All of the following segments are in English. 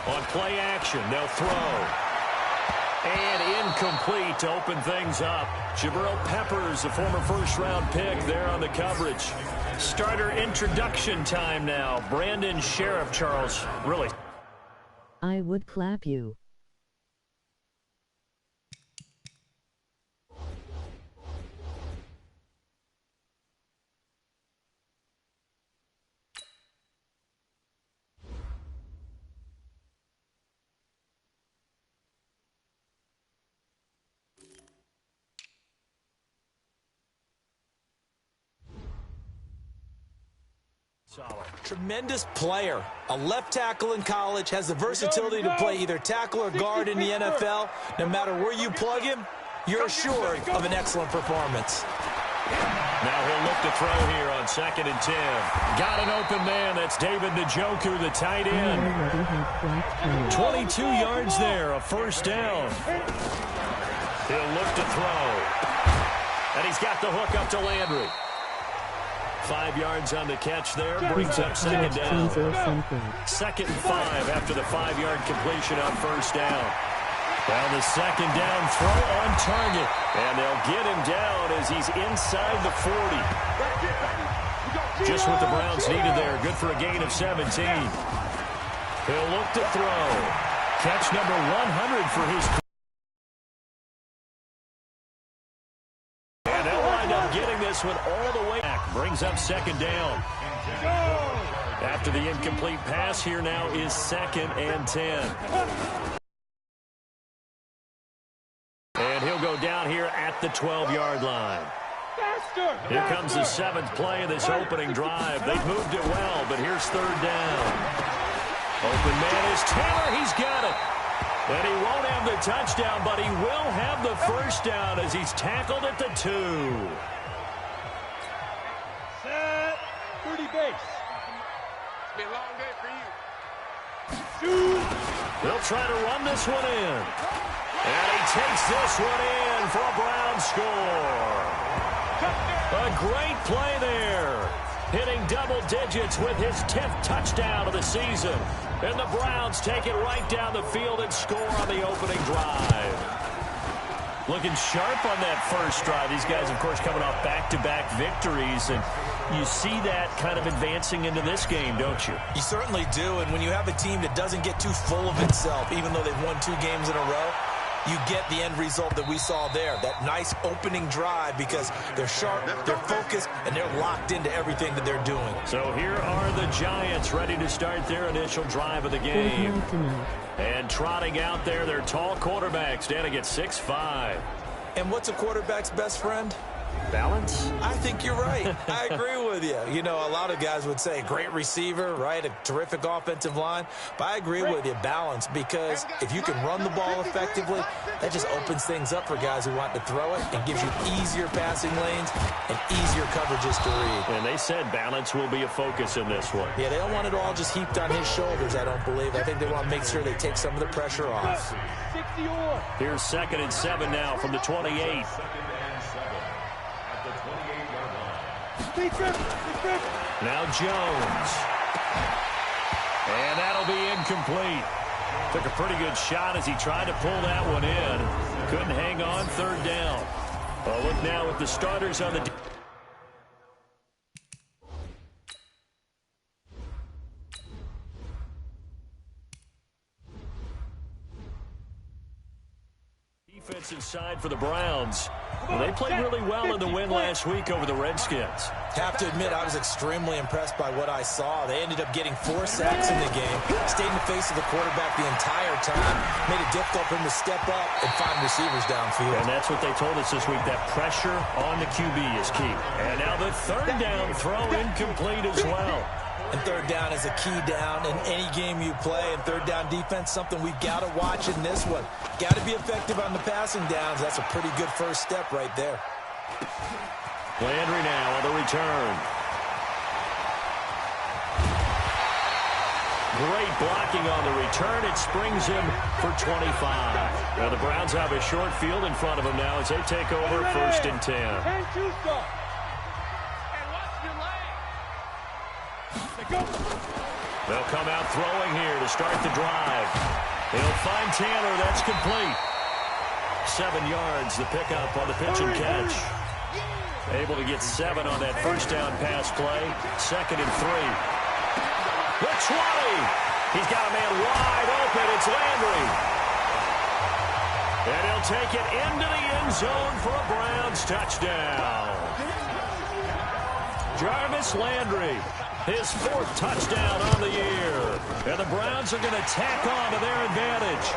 On play action, they'll throw. And incomplete to open things up. Jabril Peppers, a former first-round pick, there on the coverage. Starter introduction time now. Brandon Sheriff, Charles. Really. I would clap you. Tremendous player. A left tackle in college, has the versatility to play either tackle or guard in the NFL. No matter where you plug him, you're assured of an excellent performance. Now he'll look to throw here on 2nd and 10. Got an open man. That's David Njoku, the tight end. 22 yards there, a first down. He'll look to throw. And he's got the hook up to Landry. 5 yards on the catch there, brings up 2nd down. 2nd and 5 after the 5-yard completion on first down. Well, the 2nd down throw on target. And they'll get him down as he's inside the 40. Just what the Browns needed there. Good for a gain of 17. He'll look to throw. Catch number 100 for his career. And they'll wind up getting this one all the way back. Brings up 2nd down. After the incomplete pass, here now is 2nd and 10. And he'll go down here at the 12-yard line. Here comes the 7th play of this opening drive. They've moved it well, but here's 3rd down. Open man is Taylor. He's got it. And he won't have the touchdown, but he will have the first down as he's tackled at the 2. Set. 30 base. It's been a long day for you. They'll try to run this one in. And he takes this one in for a Brown score. A great play there. Hitting double digits with his 10th touchdown of the season. And the Browns take it right down the field and score on the opening drive. Looking sharp on that first drive. These guys, of course, coming off back-to-back victories. And you see that kind of advancing into this game, don't you? You certainly do. And when you have a team that doesn't get too full of itself, even though they've won 2 games in a row, you get the end result that we saw there, that nice opening drive, because they're sharp, they're focused, and they're locked into everything that they're doing. So here are the Giants ready to start their initial drive of the game. And trotting out there, their tall quarterback standing at 6'5". And what's a quarterback's best friend? Balance? I think you're right. I agree with you. You know, a lot of guys would say great receiver, right? A terrific offensive line. But I agree with you, balance, because if you can run the ball effectively, that just opens things up for guys who want to throw it and gives you easier passing lanes and easier coverages to read. And they said balance will be a focus in this one. Yeah, they don't want it all just heaped on his shoulders, I don't believe. I think they want to make sure they take some of the pressure off. Here's 2nd and 7 now from the 28. Now Jones. And that'll be incomplete. Took a pretty good shot as he tried to pull that one in. Couldn't hang on, 3rd down. Well, look now at the starters on the defensive side for the Browns. Well, they played really well in the win last week over the Redskins. Have to admit, I was extremely impressed by what I saw. They ended up getting 4 sacks in the game, stayed in the face of the quarterback the entire time, made it difficult for him to step up and find receivers downfield. And that's what they told us this week, that pressure on the QB is key. And now the 3rd down throw incomplete as well. And 3rd down is a key down in any game you play. And 3rd down defense, something we've got to watch in this one. Got to be effective on the passing downs. That's a pretty good first step right there. Landry now on the return. Great blocking on the return. It springs him for 25. Now the Browns have a short field in front of them now as they take over 1st and 10. They'll come out throwing here to start the drive. He'll find Taylor. That's complete. 7 yards, the pickup on the pitch and catch. Able to get 7 on that first down pass play. 2nd and 3. The 20. He's got a man wide open. It's Landry. And he'll take it into the end zone for a Browns touchdown. Jarvis Landry, his 4th touchdown on the year. And the Browns are going to tack on to their advantage.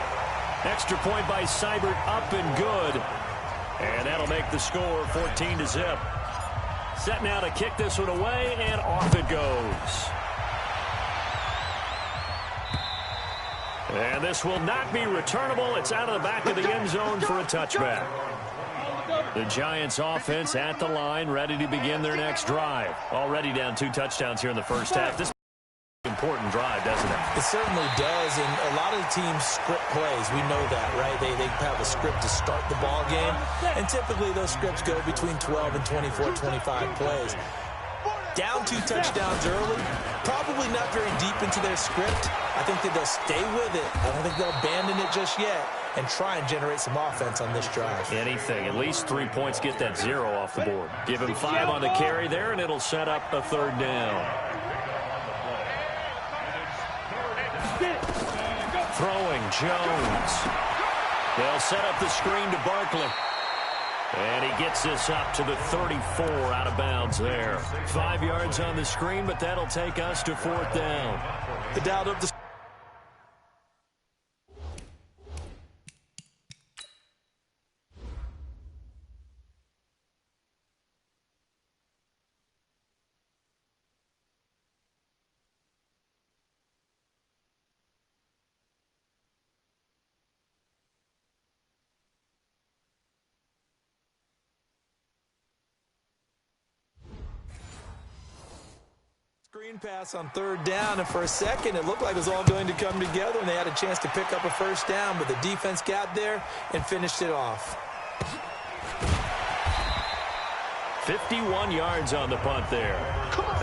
Extra point by Seibert, up and good. And that'll make the score 14-0. Set now to kick this one away, and off it goes. And this will not be returnable. It's out of the back of the end zone for a touchback. The Giants offense at the line, ready to begin their next drive. Already down 2 touchdowns here in the first half. This important drive, doesn't it? It certainly does, and a lot of the teams script plays. We know that, right? They have a script to start the ball game, and typically those scripts go between 12 and 24, 25 plays. Down 2 touchdowns early, probably not very deep into their script. I think that they'll stay with it. I don't think they'll abandon it just yet and try and generate some offense on this drive. Anything. At least 3 points, get that 0 off the board. Give him 5 on the carry there, and it'll set up a 3rd down. Throwing, Jones. They'll set up the screen to Barkley. And he gets this up to the 34, out of bounds there. 5 yards on the screen, but that'll take us to 4th down. The down up the screen pass on 3rd down, and for a second it looked like it was all going to come together and they had a chance to pick up a 1st down, but the defense got there and finished it off. 51 yards on the punt there.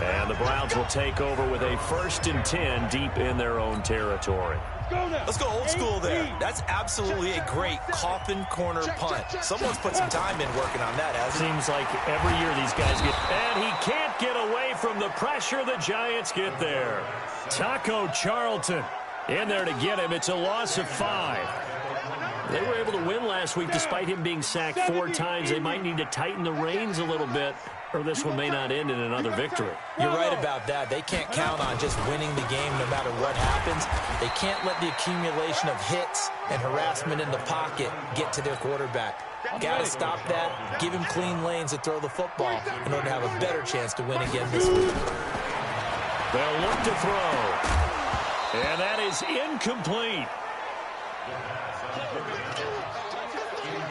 And the Browns will take over with a 1st and 10 deep in their own territory. Let's go old school there. That's absolutely a great coffin corner punt. Someone's put some time in working on that, hasn't he? Seems like every year these guys get... And he can't get away from the pressure the Giants get there. Taco Charlton in there to get him. It's a loss of 5. They were able to win last week despite him being sacked 4 times. They might need to tighten the reins a little bit, or this one may not end in another victory. You're right about that. They can't count on just winning the game no matter what happens. They can't let the accumulation of hits and harassment in the pocket get to their quarterback. Got to stop that, give him clean lanes to throw the football in order to have a better chance to win again this week. They'll look to throw. And that is incomplete.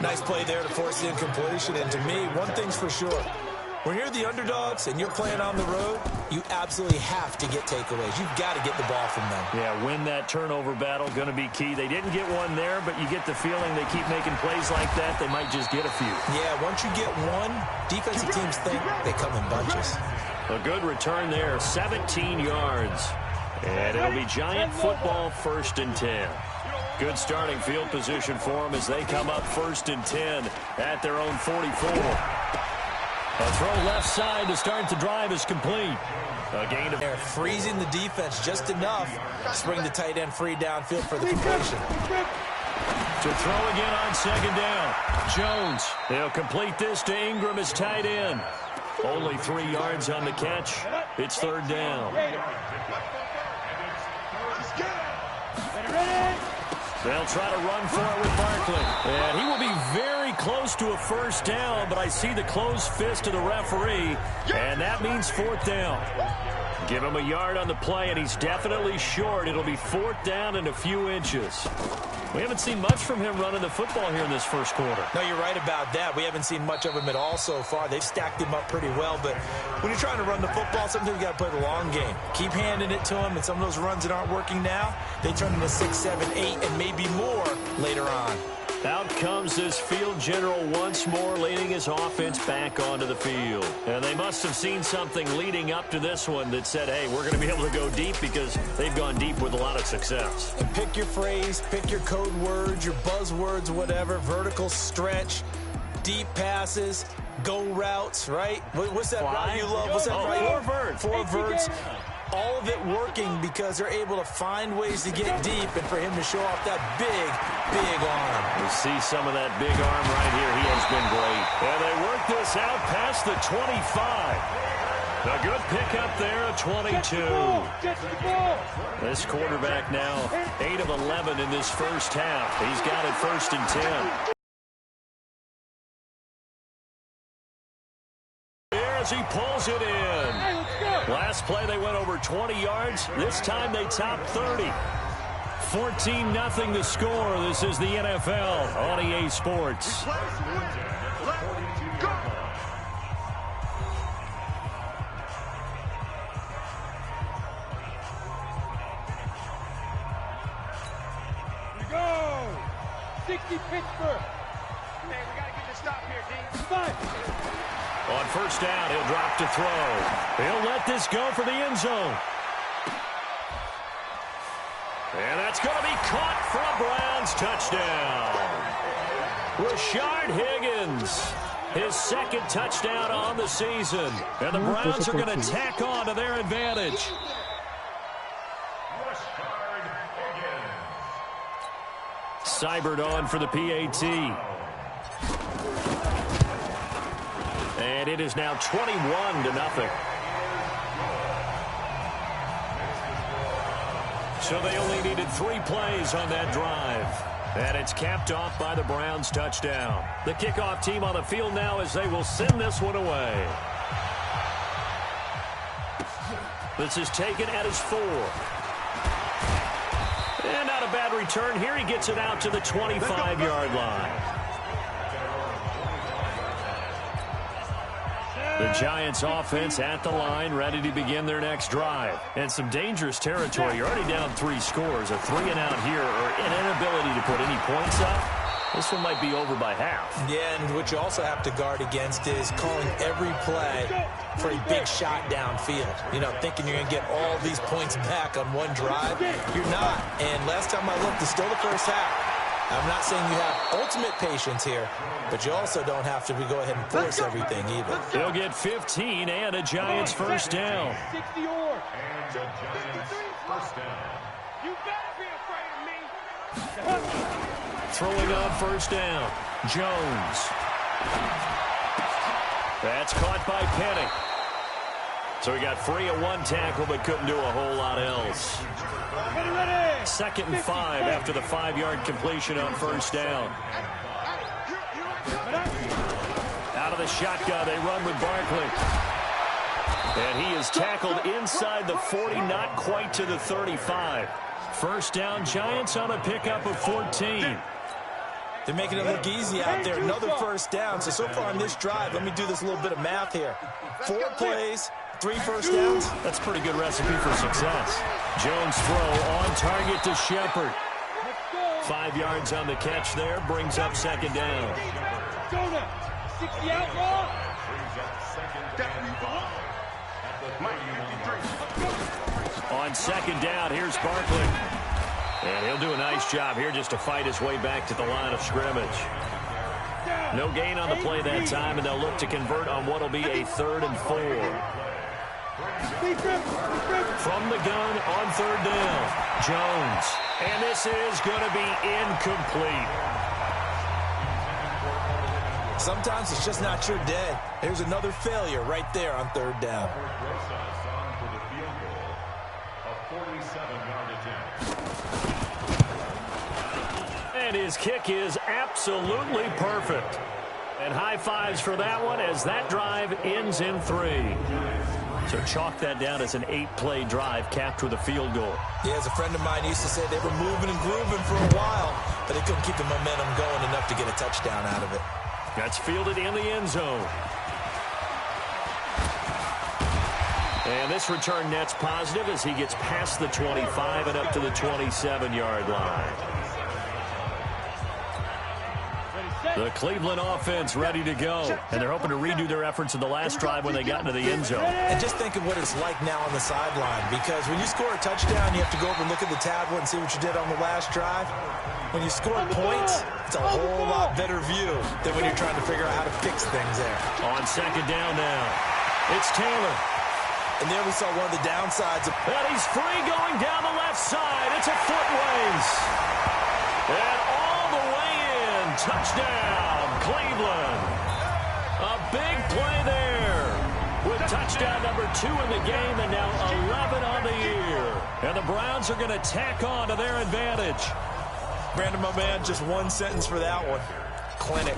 Nice play there to force the incompletion. And to me, one thing's for sure. When you're the underdogs and you're playing on the road, you absolutely have to get takeaways. You've got to get the ball from them. Yeah, win that turnover battle, going to be key. They didn't get one there, but you get the feeling they keep making plays like that, they might just get a few. Yeah, once you get one, defensive teams think they come in bunches. A good return there, 17 yards. And it'll be Giant football, 1st and 10. Good starting field position for them as they come up 1st and 10 at their own 44. A throw left side to start the drive is complete. A gain of... They're freezing the defense just enough to bring the tight end free downfield for the completion. To throw again on 2nd down. Jones. They'll complete this to Ingram as tight end. Only 3 yards on the catch. It's 3rd down. They'll try to run for it with Barkley. And he will be very close to a 1st down, but I see the closed fist of the referee, and that means 4th down. Give him a yard on the play, and he's definitely short. It'll be 4th down and a few inches. We haven't seen much from him running the football here in this first quarter. No, you're right about that. We haven't seen much of him at all so far. They've stacked him up pretty well, but when you're trying to run the football, sometimes you got to play the long game. Keep handing it to him, and some of those runs that aren't working now, they turn into 6, 7, 8, and maybe more later on. Out comes this field general once more, leading his offense back onto the field. And they must have seen something leading up to this one that said, hey, we're going to be able to go deep, because they've gone deep with a lot of success. And pick your phrase, pick your code words, your buzzwords, whatever, vertical stretch, deep passes, go routes, right? What's that route you love? What's that route? Four verts. All of it working because they're able to find ways to get deep, and for him to show off that big, big arm. We see some of that big arm right here. He has been great. And they work this out past the 25. A good pickup there, a 22. This quarterback now 8 of 11 in this first half. He's got it 1st and 10. As he pulls it in. Last play they went over 20 yards. This time they topped 30. 14-0 the score. This is the NFL on EA Sports. Go! 60 Pittsburgh. Hey, we got to get the stop here, D. 5. On first down, he'll drop to throw. He'll let this go for the end zone. And that's going to be caught for a Browns touchdown. Rashard Higgins, his 2nd touchdown on the season. And the Browns are going to tack on to their advantage. Seibert on for the PAT. And it is now 21-0. So they only needed 3 plays on that drive. And it's capped off by the Browns touchdown. The kickoff team on the field now as they will send this one away. This is taken at his 4. And not a bad return here. He gets it out to the 25-yard line. The Giants offense at the line, ready to begin their next drive. And some dangerous territory. You're already down 3 scores. A 3-and-out here, or an inability to put any points up. This one might be over by half. Yeah, and what you also have to guard against is calling every play for a big shot downfield. You know, thinking you're going to get all these points back on one drive. You're not. And last time I looked, it's still the first half. I'm not saying you have ultimate patience here, but you also don't have to go ahead and force everything either. He'll get 15 and a Giants first down. 60 or. And a Giants first down. You better be afraid of me. Throwing on first down, Jones. That's caught by Penny. So he got free of 1 tackle, but couldn't do a whole lot else. 2nd and 5 after the 5-yard completion on first down. Out of the shotgun, they run with Barkley. And he is tackled inside the 40, not quite to the 35. First down, Giants on a pickup of 14. They're making it look easy out there. Another first down. So far on this drive, let me do this little bit of math here. 4 plays, 3 first downs. That's a pretty good recipe for success. Jones throw on target to Shepard. 5 yards on the catch there, brings up 2nd down. 60 outlaw. On 2nd down, here's Barkley. And he'll do a nice job here just to fight his way back to the line of scrimmage. No gain on the play that time, and they'll look to convert on what will be a 3rd and 4. From the gun on 3rd down, Jones. And this is going to be incomplete. Sometimes it's just not your day. There's another failure right there on 3rd down. And his kick is absolutely perfect. And high fives for that one as that drive ends in 3. So chalk that down as an 8-play drive capped with a field goal. Yeah, as a friend of mine used to say, they were moving and grooving for a while, but they couldn't keep the momentum going enough to get a touchdown out of it. That's fielded in the end zone. And this return net's positive as he gets past the 25 and up to the 27-yard line. The Cleveland offense ready to go. And they're hoping to redo their efforts in the last drive when they got into the end zone. And just think of what it's like now on the sideline. Because when you score a touchdown, you have to go over and look at the tablet and see what you did on the last drive. When you score points, it's a whole lot better view than when you're trying to figure out how to fix things there. On second down now, it's Taylor. And there we saw one of the downsides. And he's free going down the left side. It's a foot race. And all the way in. Touchdown, Cleveland. A big play there. With touchdown number 2 in the game and now 11 on the year. And the Browns are going to tack on to their advantage. Brandon, my man, just one sentence for that one. Clinic.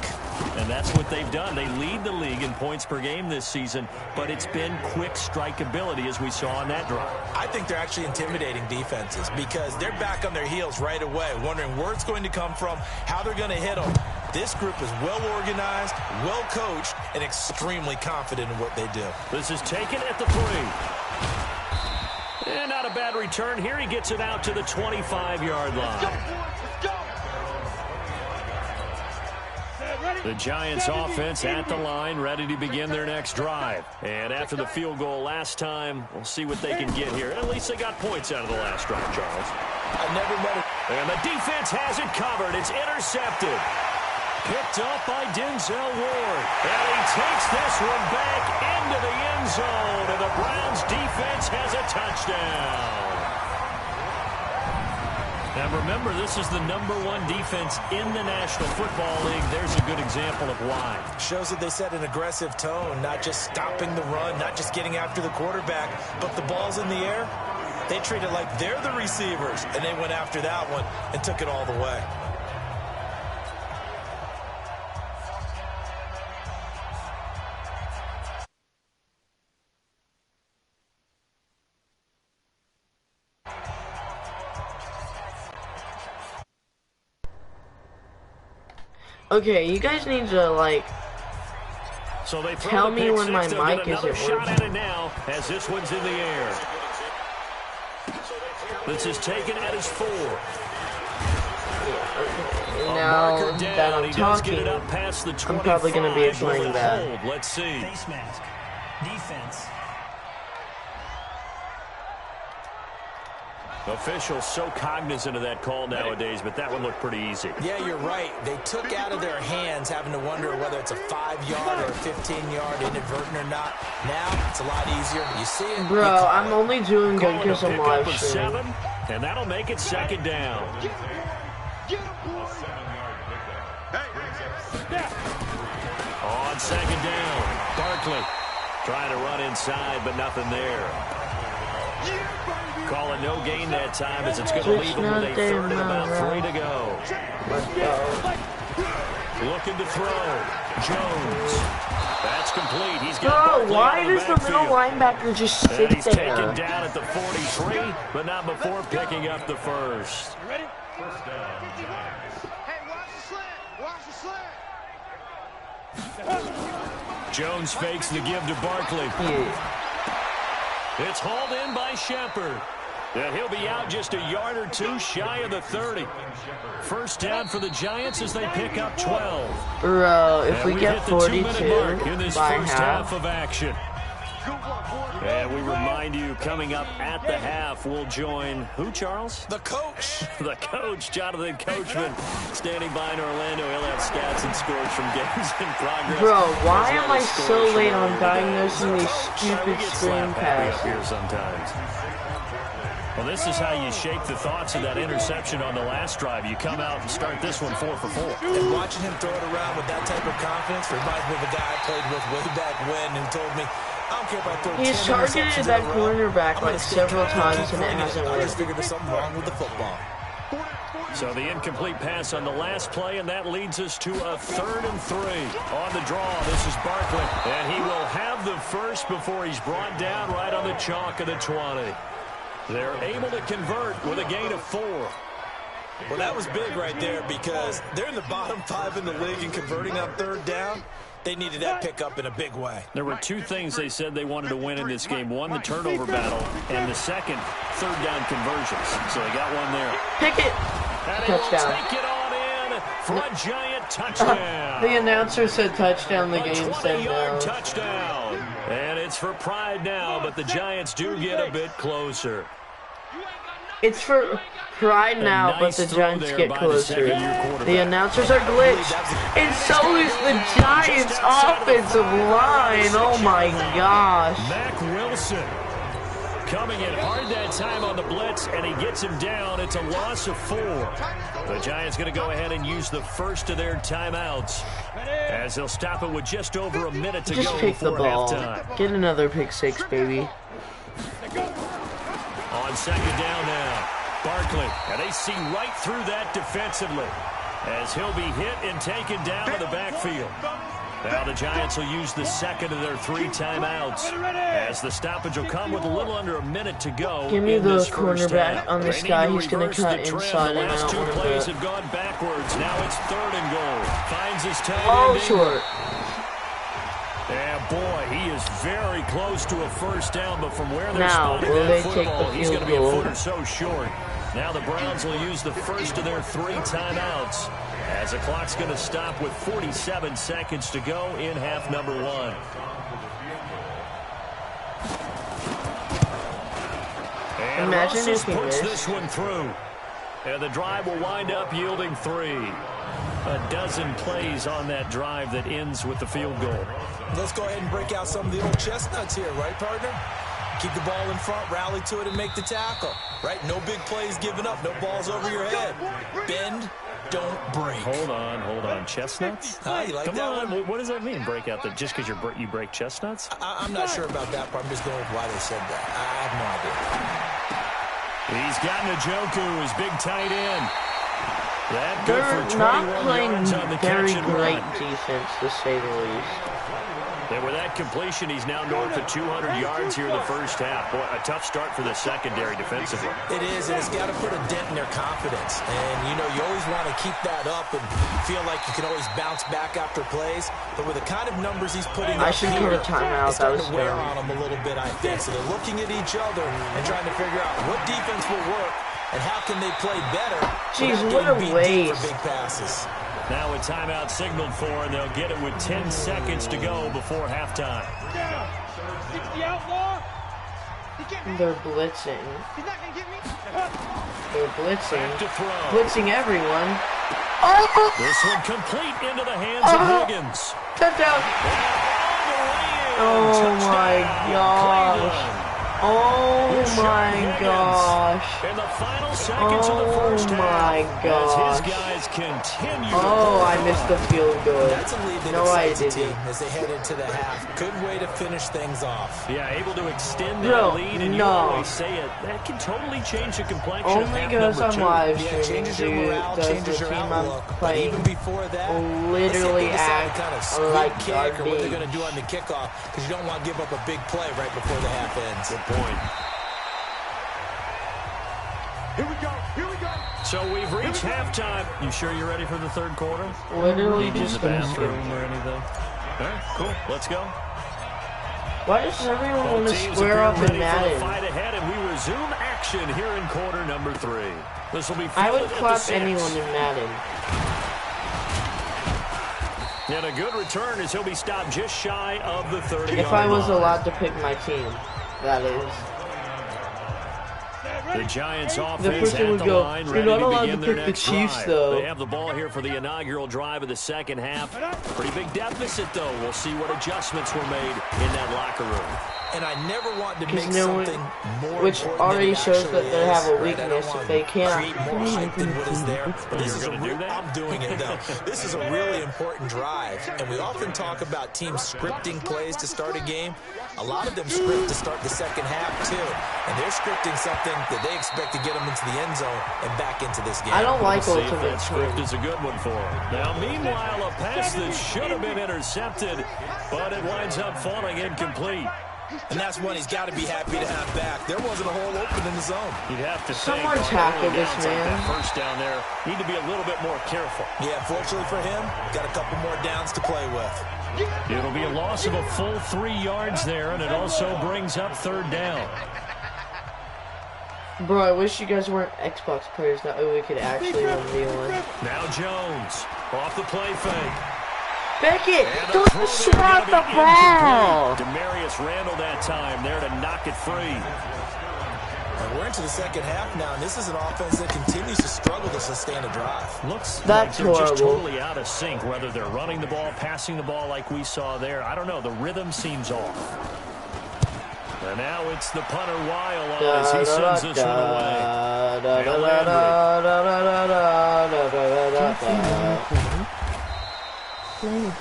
And that's what they've done. They lead the league in points per game this season, but it's been quick strikeability as we saw on that drive. I think they're actually intimidating defenses because they're back on their heels right away, wondering where it's going to come from, how they're going to hit them. This group is well organized, well coached, and extremely confident in what they do. This is taken at the 3. And not a bad return here. He gets it out to the 25-yard line. The Giants offense at the line, ready to begin their next drive. And after the field goal last time, we'll see what they can get here. At least they got points out of the last drive, Charles. I never met it. And the defense has it covered. It's intercepted. Picked up by Denzel Ward. And he takes this one back into the end zone. And the Browns defense has a touchdown. Now remember, this is the #1 defense in the National Football League. There's a good example of why. Shows that they set an aggressive tone, not just stopping the run, not just getting after the quarterback, but the ball's in the air. They treat it like they're the receivers, and they went after that one and took it all the way. Okay, you guys need to, like, so they tell me when my mic isn't shot at it now as this one's in the air. This is taken at his 4. Now that I'm talking, I'm probably going to be ignoring that. Let's see. Face mask. Defense. Officials so cognizant of that call nowadays, but that one looked pretty easy. Yeah, you're right. They took out of their hands having to wonder whether it's a 5-yard or a 15-yard inadvertent or not. Now, it's a lot easier. You see it. Bro, I'm only doing good because I'm live streaming. And that'll make it second down. On second down, Barkley trying to run inside, but nothing there. Call it no gain that time as it's going to leave them with a 3rd and about 3 to go. Looking to throw. Jones. That's complete. He's got Bro, why does the middle linebacker just sit there? He's taken down at the 43, but not before picking up the first. Ready? First down. Hey, watch the slant. Watch the slant. Jones fakes the give to Barkley. It's hauled in by Shepard. And he'll be out just a yard or 2 shy of the 30. First down for the Giants as they pick up 12. Bro, if we get 42 in this by first half of action. And we remind you, coming up at the half, we'll join who, Charles? The coach. The coach, Jonathan Coachman, standing by in Orlando. He'll have stats and scores from games in progress. Bro, why am I so late on diagnosing these stupid screen passes? Here sometimes. Well, this is how you shape the thoughts of that interception on the last drive. You come out and start this one 4 for 4. And watching him throw it around with that type of confidence reminds me of a guy I played with way back when who told me, I don't care if I throw 10 He's targeted that cornerback like several times and it hasn't I just worked. figured there's something wrong with the football. So the incomplete pass on the last play, and that leads us to a 3rd and 3. On the draw, this is Barkley. And he will have the first before he's brought down right on the chalk of the 20. They're able to convert with a gain of 4. Well, that was big right there because they're in the bottom 5 in the league and converting on 3rd down. They needed that pickup in a big way. There were 2 things they said they wanted to win in this game. One, the turnover battle, and the second, 3rd down conversions. So they got one there. Pick it. And Touchdown. take it on in for a Giant touchdown. The announcer said touchdown, the game said no. 20-yard touchdown. And it's for pride now, but the Giants do get a bit closer. It's for pride now, but the Giants get closer. The announcers are glitched, and so is the Giants' offensive line. Oh my gosh. Mac Wilson coming in hard that time on the blitz, and he gets him down. It's a loss of 4. The Giants going to go ahead and use the first of their timeouts as they'll stop it with just over a minute to Just go pick the before ball. halftime. Get another pick 6, baby. On second down now, Barkley, and they see right through that defensively as he'll be hit and taken down to the backfield. Now the Giants will use the second of their 3 timeouts as the stoppage will come with a little under a minute to go. Give me in the this first cornerback half. on this They guy. need to He's going to reverse cut the trend. inside, The and I last don't 2 want plays to. have gone backwards. Now it's 3rd and goal. Finds his tight Oh, end. short. Yeah, boy, he is very close to a first down, but from where they're Now, spotting will that they take the football, he's going to be a field foot goal? or so short. Now the Browns will use the first of their 3 timeouts as the clock's going to stop with 47 seconds to go in half number 1. And Imagine Russell if he puts missed. this one through. And the drive will wind up yielding 3. A dozen plays on that drive that ends with the field goal. Let's go ahead and break out some of the old chestnuts here, right, partner? Keep the ball in front, rally to it, and make the tackle, right? No big plays given up, no balls over your head. Bend, don't break. Hold on. Chestnuts? You like Come that on. one? What does that mean, break out? Just because you break chestnuts? I'm not sure about that part. I'm just going with why they said that. I have no idea. He's got Njoku, his big tight end. That good for They're 21 not playing yards on the very catch and great run. defense, to say the least. And with that completion, he's now north of 200 yards here in the first half. Boy, a tough start for the secondary defensively. It is, and it's got to put a dent in their confidence. And, you know, you always want to keep that up and feel like you can always bounce back after plays. But with the kind of numbers he's putting I up should here, put a timeout. it's starting That was to wear dumb. on them a little bit, I think. So they're looking at each other and trying to figure out what defense will work and how can they play better. Jeez, without what a getting beat deep waste. for big passes. Now a timeout signaled for, and they'll get it with 10 seconds to go before halftime. They're blitzing. They're blitzing. To throw. Blitzing everyone. Oh! This one complete into the hands of Higgins. Touchdown! All the way in. Oh my Touchdown, gosh. Cleveland. Oh my Higgins gosh. In the final seconds of the Oh first half, my as gosh. his guys continue to Oh, pour I it missed on. the field goal. That's a lead that No, I excites the didn't. team as they head into the half. Good way to finish things off. Yeah, able to extend that No, lead, and you no. always say it. That can totally change the complexion of Only half because number I'm 2. live Yeah, it changes streaming, your dude. morale, Does the changes your team outlook. I'm But playing even before that, literally let's see if they decide act kind of squib like kick or what they're going to garbage. do on the kickoff, because you don't want to give up a big play right before the half ends. Good point. Here we go. So we've reached halftime. You sure you're ready for the third quarter? Literally Need to use just the gonna bathroom scream. or anything? All right, cool. Let's go. Why does everyone want Both to teams square appear up in ready for the Madden? fight ahead, and we resume action here in quarter number 3. This will be I would fielded at the clap 6. anyone in Madden. And a good return as he'll be stopped just shy of the 30-yard If I was line. allowed to pick my team, that is. The Giants The offense person at would the go, line, "You're ready not to allowed begin to their pick the next Chiefs, drive." though. They have the ball here for the inaugural drive of the second half. Pretty big deficit, though. We'll see what adjustments were made in that locker room. And I never want to Because make no one- something more which important already than it shows that actually they have a is, right? I don't weakness want if they to can't. create more hype than what is there. But this You're is a gonna do that? I'm doing it, though. This is a really important drive. And we often talk about teams scripting plays to start a game. A lot of them script to start the second half, too. And they're scripting something that they expect to get them into the end zone and back into this game. I don't like See if Ultimate that script Team. is a good one for him. Now, meanwhile, a pass that should have been intercepted, but it winds up falling incomplete. And that's one he's got to be happy to have back. There wasn't a hole open in the zone. You'd have to Someone think on tackle early this downs like man. that first down there, need to be a little bit more careful. Yeah, fortunately for him, got a couple more downs to play with. It'll be a loss of a full 3 yards there, and it also brings up third down. Bro, I wish you guys weren't Xbox players. That way we could actually 1v1. Now Jones Off the play fake. Beckett, don't swat the ball. Demarius Randall that time there to knock it free. We're into the second half now, and this is an offense that continues to struggle to sustain a drive. Looks That's like they're just horrible. totally out of sync, whether they're running the ball, passing the ball like we saw there. I don't know. The rhythm seems off. And now it's the punter Weil on as he sends this one away.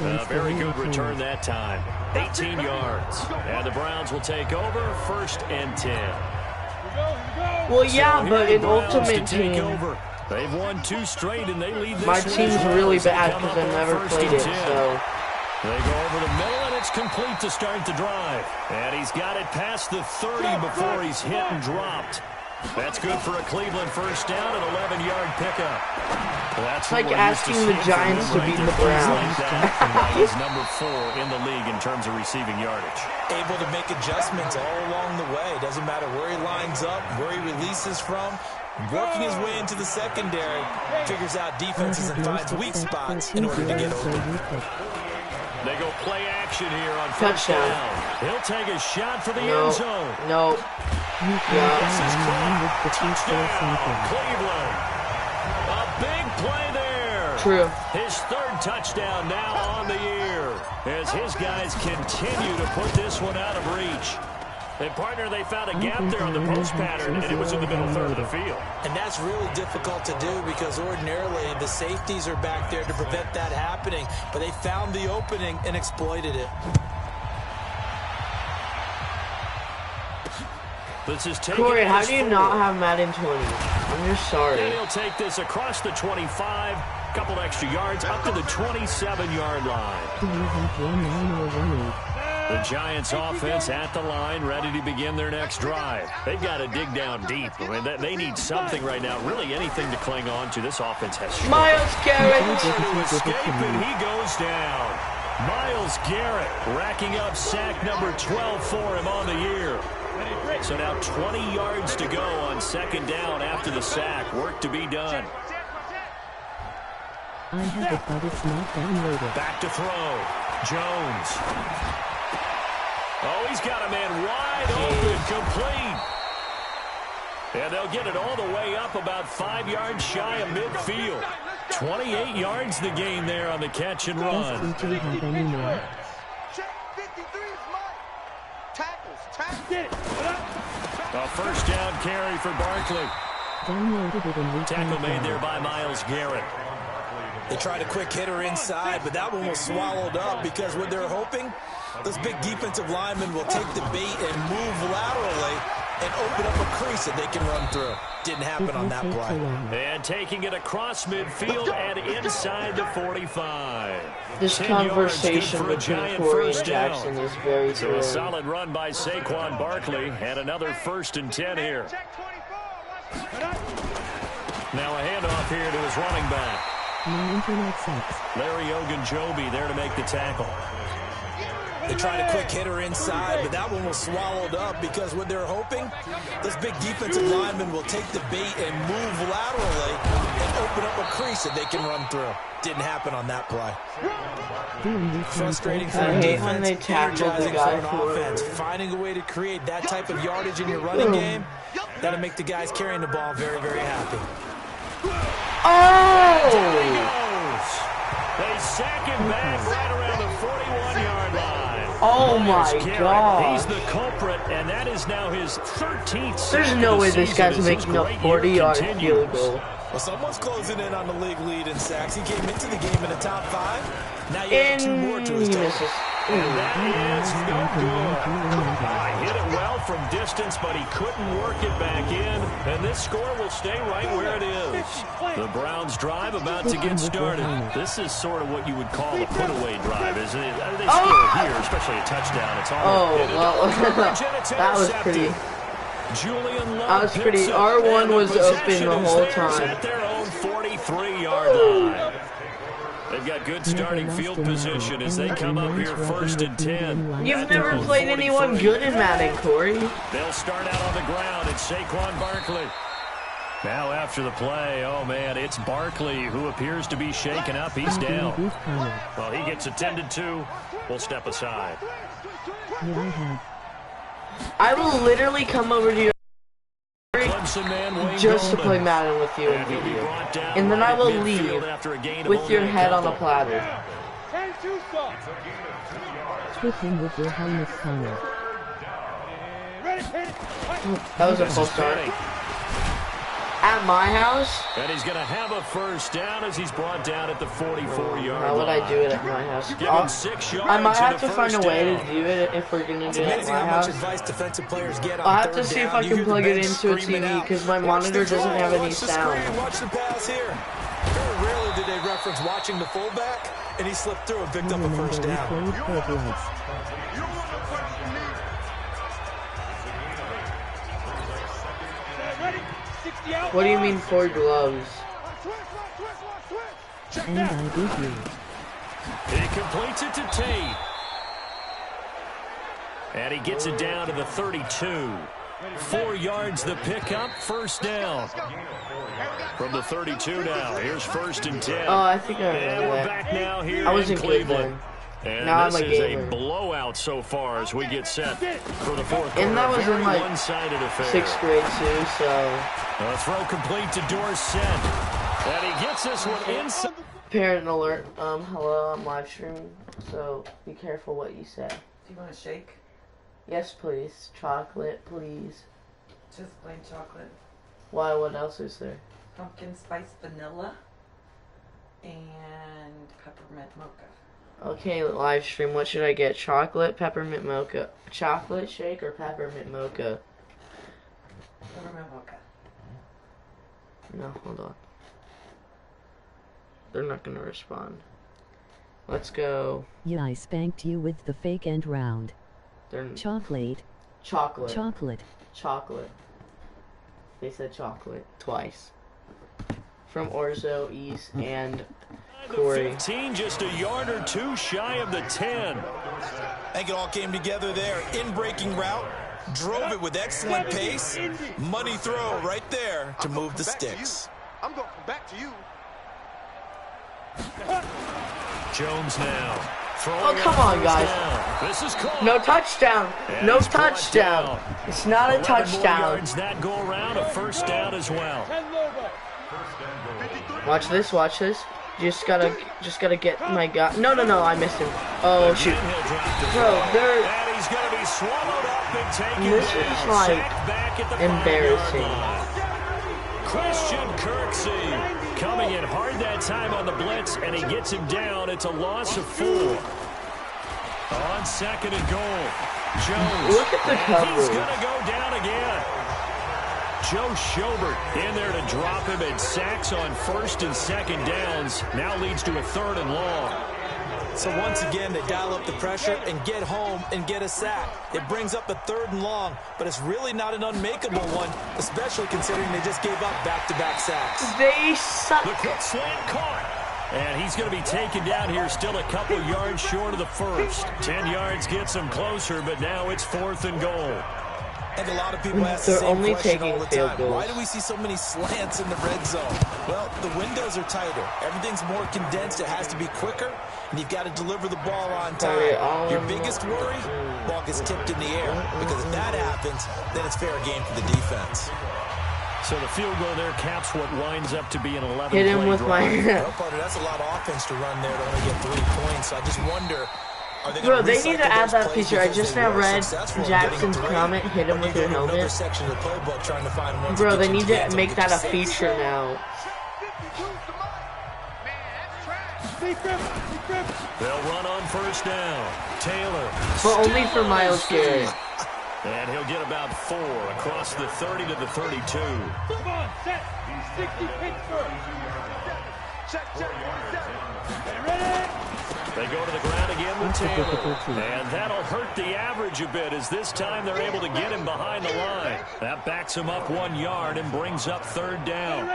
A very good return that time. 18 yards. And the Browns will take over 1st and 10. Well, yeah, So but here in the Browns Ultimate to take Team, over. They've won 2 straight, and they lead this my one team's as well really as they bad come because up I on never 1st played and it, 10. so... They go over the middle, and it's complete to start the drive. And he's got it past the 30 before he's hit and dropped. That's good for a Cleveland 1st down, an 11-yard pickup. That's It's like what we're used to asking the seeing from Giants him to right beat there. the Plays Browns. like that. He's number 4 in the league in terms of receiving yardage. Able to make adjustments all along the way. Doesn't matter where he lines up, where he releases from. Working his way into the secondary, figures out defenses and finds weak spots in order to get open. They go play action here on 1st Touchdown. down. He'll take a shot for the No, end zone. no. This is touchdown, Cleveland. A big play there. True. His 3rd touchdown now on the year as his guys continue to put this one out of reach. And, partner, they found a gap there on the post pattern, and it was in the middle third of the field. And that's really difficult to do because ordinarily the safeties are back there to prevent that happening. But they found the opening and exploited it. This is taken Corey, how as do you 4. not have Madden 20? I'm just sorry. And he'll take this across the 25, couple extra yards, up to the 27-yard line. The Giants offense at the line, ready to begin their next drive. They've got to dig down deep. I mean, they need something right now, really anything to cling on to. This offense has Miles Garrett. to escape, and he goes down. Myles Garrett racking up sack number 12 for him on the year. So now 20 yards to go on 2nd down after the sack. Work to be done. I have it, but it's not downloaded. Back to throw. Jones. Oh, he's got a man wide open, complete. And they'll get it all the way up about 5 yards shy of midfield. 28 yards the gain there on the catch and run. Does EJ have any more? A 1st down carry for Barkley. Downloaded it in Tackle made there by Myles Garrett. They tried a quick hitter inside, but that one was swallowed up because what they're hoping, those big defensive linemen will take the bait and move laterally and open up a crease that they can run through. Didn't happen on that play. And taking it across midfield and inside the 45. This 10 yards, conversation good for a between Giant Corey and 1st down. Jackson is very So a good. solid run by Saquon Barkley and another 1st and 10 here. Now a handoff here to his running back. My internet sucks. Larry Ogunjobi there to make the tackle. They tried a quick hitter inside, but that one was swallowed up because what they're hoping, those big defensive linemen will take the bait and move laterally and open up a crease that they can run through. Didn't happen on that play. Frustrating for I a hate when defense, they tackle the energizing for guy an for offense. Finding a way to create that type of yardage in your running game, that'll make the guys carrying the ball very, very happy. Oh! They sack him back right around the 41-yard line. Oh Myles my Garrett, God. He's the culprit, and that is now his 13th sack There's of no the way this season guy's as his making a great year 40-yard continues. field goal. Well, someone's closing in on the league lead in sacks. He came into the game in the top 5. Now you add 2 more to his total. And that is no good. Hit it well from distance, but he couldn't work it back in. And this score will stay right where it is. The Browns drive about to get started. This is sort of what you would call a put-away drive, isn't it? They score here, especially a touchdown. It's all That was pretty. Julian Love That was pretty. picks up, R1 and the was open possession the is whole theirs time. At their own 43-yard line. They've got good starting field position as they come up here 1st and 10. You've never played anyone good in Madden, Corey. They'll start out on the ground. It's Saquon Barkley. Now after the play, oh man, it's Barkley who appears to be shaken up. He's down. Well, he gets attended to. We'll step aside. I will literally come over to your just to play Madden with you and beat you. And then I will leave with your head on a platter. Twist him with your helmet, Connor. That was a false start. At my house? And he's going to have a first down as he's brought down at the 44-yard line. How would I do it at my house? I might have to find a way to do it if we're going to do it at my house. I'll have to see if I can plug it into a TV because my monitor doesn't have any sound. Watch the pass here. Very rarely did they reference watching the fullback, and he slipped through and picked up a first down. What do you mean 4 gloves? And I did you. He completes it to Tate. And he gets it down to the 32. 4 yards the pickup, first down. From the 32 now, here's 1st and 10. Oh, I think I remember and we're that. back now here I was in in Cleveland. Cleveland. And now this I'm a is gamer. a blowout so far as we get set for the fourth quarter. And that was in like one-sided affair. 6th grade too, so. A throw complete to Dorsett. And he gets this one inside. Parent alert. Hello, I'm live streaming, so be careful what you say. Do you want a shake? Yes, please. Chocolate, please. Just plain chocolate. Why? What else is there? Pumpkin spice vanilla. And peppermint mocha. Okay, live stream. What should I get? Chocolate, peppermint mocha. Chocolate shake or peppermint mocha? Peppermint mocha. No, hold on. They're not gonna respond. Let's go. Yeah, I spanked you with the fake end round. They're Chocolate. chocolate. Chocolate. Chocolate. They said chocolate twice. From Orzo, East, and Corey. 15, just a yard or two shy of the 10. I think it all came together there. In-breaking route. Drove it with excellent pace. Money throw right there to move the sticks. I'm going back to you. Jones now. Oh, come on, guys. This is called. No touchdown. And No he's brought touchdown. down. It's not a 11 more touchdown. yards that go around, a first down as well. Watch this. Watch this. Just gotta get my guy. No, I missed him. Oh shoot, bro, they're. And he's gonna be swallowed up and taken This down. is like Sacked back at the embarrassing. 5-yard line. Christian Kirksey coming in hard that time on the blitz, and he gets him down. It's a loss of 4. On 2nd and goal, Jones. Look at the coverage. He's gonna go down again. Joe Schobert in there to drop him, and sacks on 1st and 2nd downs. Now leads to a 3rd and long. So once again, they dial up the pressure and get home and get a sack. It brings up a 3rd and long, but it's really not an unmakeable one, especially considering they just gave up back-to-back sacks. They suck. The quick slant caught. And he's going to be taken down here, still a couple yards short of the first. 10 yards gets him closer, but now it's 4th and goal. And a lot of people ask the They're same only question taking all the field time. goals. Why do we see so many slants in the red zone? Well, the windows are tighter. Everything's more condensed. It has to be quicker, and you've got to deliver the ball on time. Your biggest worry? Ball gets tipped in the air, because if that happens, then it's fair game for the defense. So the field goal there caps what winds up to be an 11-play Hit him with my. That's a lot of offense to run there to only get 3 points. So I just wonder. Bro, they need to add that feature. I just now read Jackson's comment, hit him with your helmet. Bro, they need to make that a feature now. They'll run on 1st down. Taylor. But only for Myles Garrett. And he'll get about 4 across the 30 to the 32. Come on, set. 60 Pittsburgh. Check. Ready? They go to the ground again with Taylor. And that'll hurt the average a bit, as this time they're able to get him behind the line. That backs him up 1 yard and brings up 3rd down.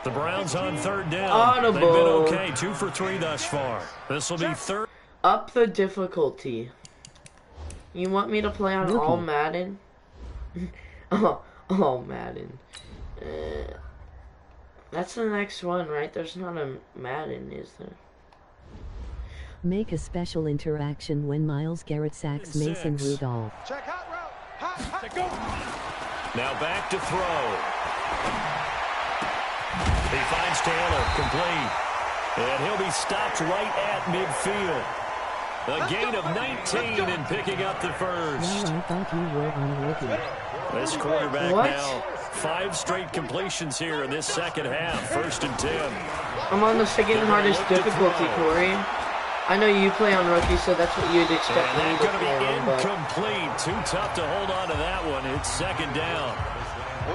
The Browns on 3rd down. Audible. They've been okay, 2 for 3 thus far. This will be 3rd. Up the difficulty. You want me to play on all Madden? oh, Madden. That's the next one, right? There's not a Madden, is there? Make a special interaction when Myles Garrett sacks Mason Rudolph. Check out route. Hot. Go. Now back to throw. He finds Taylor, complete. And he'll be stopped right at midfield. A gain of 19 and picking up the first. Well, I thought you were on rookie. This quarterback What? now, 5 straight completions here in this second half. 1st and 10. I'm on the second hardest difficulty, Corey. I know you play on rookie, so that's what you'd expect me And to that's going to play be on, but... incomplete. Too tough to hold on to that one. It's 2nd down.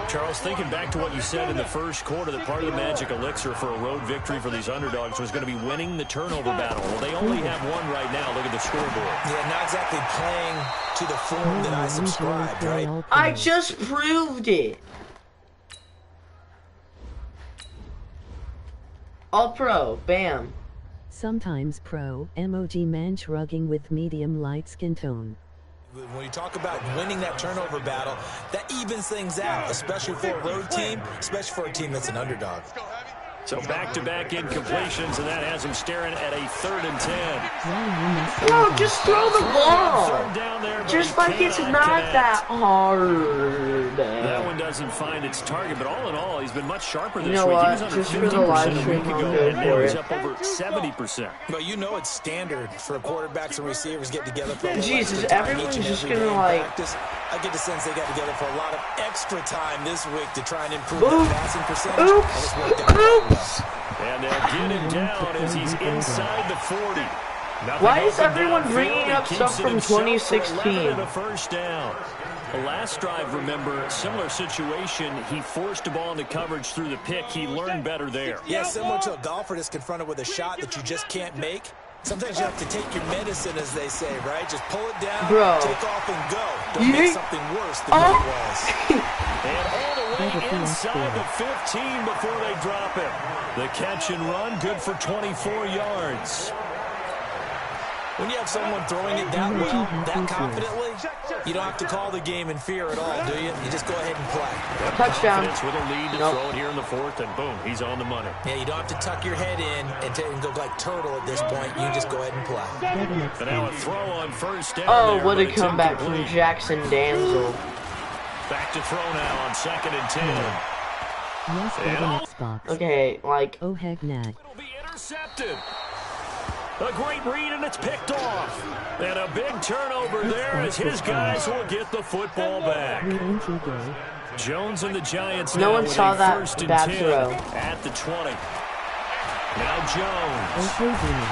Charles, thinking back to what you said in the first quarter, that part of the magic elixir for a road victory for these underdogs was going to be winning the turnover battle. Well, they only have one right now. Look at the scoreboard. Yeah, not exactly playing to the form that I subscribed, right? I just proved it! All pro, bam. Sometimes pro, emoji man shrugging with medium light skin tone. When you talk about winning that turnover battle, that evens things out, especially for a road team, especially for a team that's an underdog. So back-to-back incompletions, and that has him staring at a 3rd and 10. Bro, just throw the ball! Third down there, but Just he like it's cannot not connect. that hard. That one doesn't find its target, but all in all, he's been much sharper this You know week. what? He was under Just for the 50% live a stream, week I'll ago, go and now for he's it. up over 70%. But you know it's standard for quarterbacks and receivers get together for a little Jesus, extra time everyone's each and just every gonna, day in like- practice. I get the sense they got together for a lot of extra time this week to try and improve Oops. their passing percentage. And it's Oops! worked out really well. Oops! And they'll get him down as he's inside the 40. Nothing Why is open everyone downfield. bringing He up keeps stuff it from himself for 2016? 11 and a 1st down. The last drive, remember, similar situation. He forced the ball into coverage through the pick. He learned better there. Yeah, similar to a golfer that's confronted with a shot that you just can't make. Sometimes you have to take your medicine, as they say, right? Just pull it down, Bro. take off, and go. Don't make something worse than what it was. And all the way inside the 15 before they drop him. The catch and run, good for 24 yards. When you have someone throwing it that well, that confidently, you don't have to call the game in fear at all, do you? You just go ahead and play. Touchdown. Confidence with a lead to throw it here in the 4th, and boom, he's on the money. Yeah, you don't have to tuck your head in and go like turtle at this point. You just go ahead and play. And now a throw on 1st down. Oh, there, what but a it's comeback from incomplete. Jackson Danzel. Back to throw now on 2nd and 10. Yes, get an Xbox. Okay, like, Oh heck nah. It'll be intercepted. A great read, and it's picked off. And a big turnover there as his guys will get the football back. You ain't you gay. Jones and the Giants No now one with saw a that 1st and bad 10 throw. at the 20. Now Jones. Okay, boomer.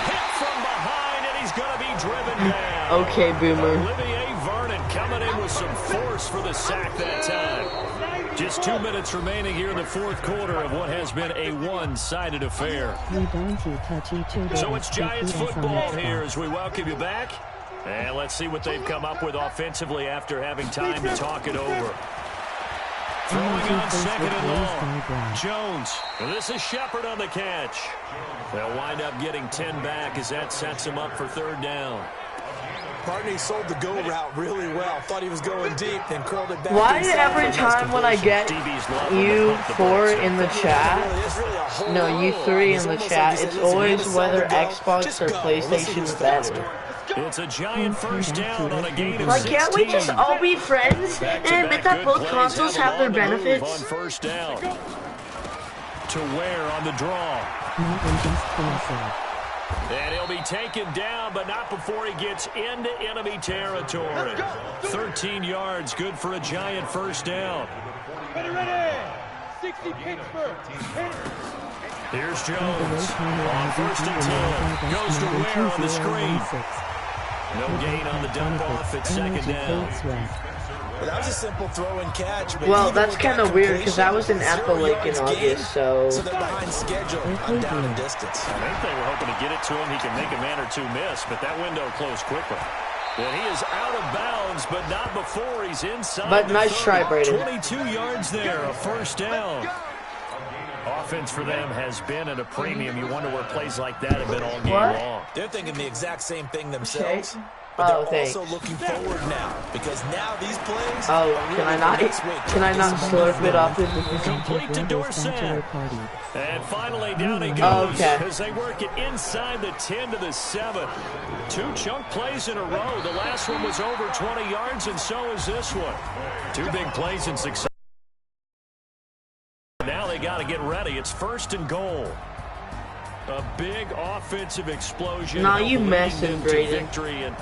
Hit from behind, and he's going to be driven down. okay, boomer. Olivier Vernon coming in with some force for the sack that time. Just 2 minutes remaining here in the 4th quarter of what has been a one-sided affair. We don't you touch each other. So it's Take Giants us on football Xbox. here as we welcome you back. And let's see what they've come up with offensively after having time to talk it over. Throwing on 2nd and long. Jones. And this is Shepard on the catch. They'll wind up getting 10 back as that sets them up for 3rd down. Partner sold the go route really well. Thought he was going deep, then curled it back. Why inside every for a nice time when I completion. get DB's love you when they pump the 4 brakes in the It's chat, really a whole no, you row. 3 It's in the almost chat, like he it's said, listen, always you just whether said to go. Xbox Just or go. Let's see PlayStation's who's better. faster. It's a giant 1st down on a gain of Like, 16. can't we just all be friends and admit that both consoles have their benefits? On 1st down. To Ware on the draw. Not just fancy. And he'll be taken down, but not before he gets into enemy territory. 13 yards, good for a giant 1st down. Ready. 60 Pittsburgh. Here's Jones on 1st and 10. Goes to Ware on the screen. No gain on the dump off at 2nd down. Well, that was a simple throw and catch. But Well, even that's with kind that of weird because that was in completion, Apple 0 Lake in yards August, gained, so... So they're behind schedule. I'm down in distance. I think they were hoping to get it to him. He can make a man or two miss, but that window closed quickly. And he is out of bounds, but not before he's inside. But the nice 30. try, Braden. 22 yards there, a 1st down. Offense for them has been at a premium. You wonder where plays like that have been all game What? long. They're thinking the exact same thing themselves. But Oh, they're thanks. also looking forward now because now these plays. Oh, are can I really not? the next week. Can I not slurp it up in Complete to Dorsett. Party. And finally down he goes okay. as they work it inside the 10 to the 7. 2 chunk plays in a row. The last one was over 20 yards, and so is this one. 2 big plays in success. Now they got to get ready. It's 1st and goal. A big offensive explosion. Nah, you messing, Brady. Victory, and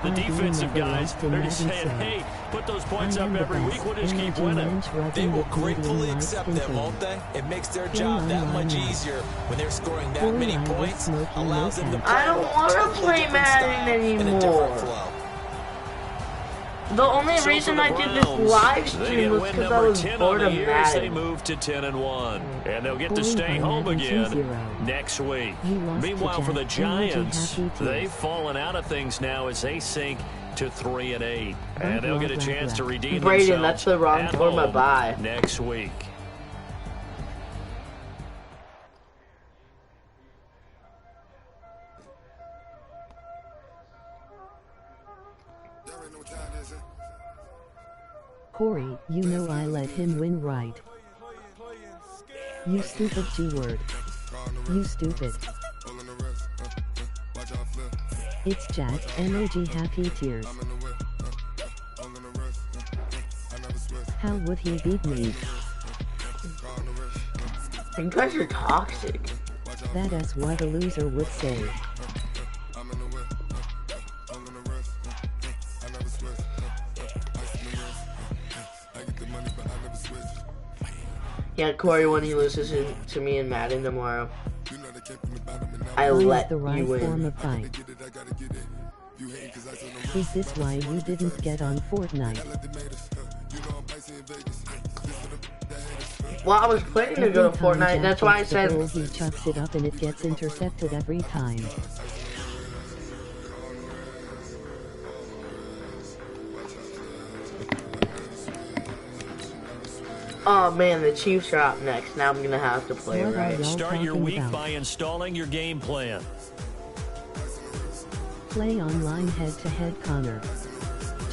the defensive guys, they're just saying, hey, put those points up every week. We'll just keep winning. They will gratefully accept them, won't they? It makes their job that much easier when they're scoring that many points. Allows them to play I don't want to play Madden anymore. The only reason I did this live stream was because I was bored of They Madden. move to 10-1, and they'll get to stay home again next week. Meanwhile, for the Giants, they've fallen out of things now as they sink to 3-8, and they'll get a chance to redeem Brayden, themselves that's the wrong at form of home bye. next week. Corey, you know I let him win, right? You stupid G-word. You stupid. It's Jack, emoji happy tears. How would he beat me? You guys are toxic. That's what a loser would say. Yeah, Corey, when he loses to me in Madden tomorrow, I let the right you form win. of fight. Is this why you didn't get on Fortnite? Well, I was planning to go to Fortnite, that's why I said... He chucks it up and it gets intercepted every time. Oh man, the Chiefs are up next. Now I'm gonna have to play What are right. y'all Start your week about? by installing your game plan. Play online head-to-head Connor.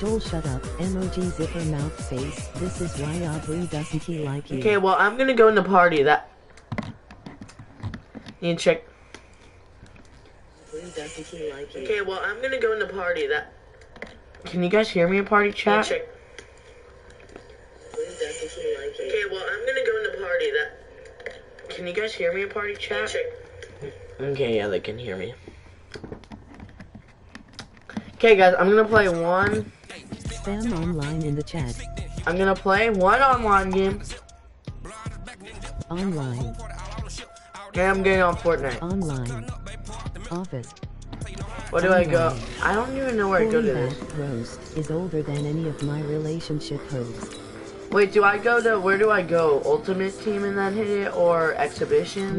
Joel, shut up. Emoji zipper mouth face. This is why Aubrey doesn't he like you. Okay, well, I'm gonna go in the party. That... Need to check... Okay, well, I'm gonna go in the party. That... Can you guys hear me in party chat? Okay, well, I'm gonna go in the party. That... Can you guys hear me in party chat? Okay, yeah, they can hear me. Okay, guys, I'm gonna play one... Spam online in the chat. I'm gonna play one online game. Online. And I'm getting on Fortnite. Online. Office. Where do I go? I don't even know where I go to this. Roast is older than any of my relationship hosts. Wait, do I go to, where do I go? Ultimate Team and then hit it, or Exhibition?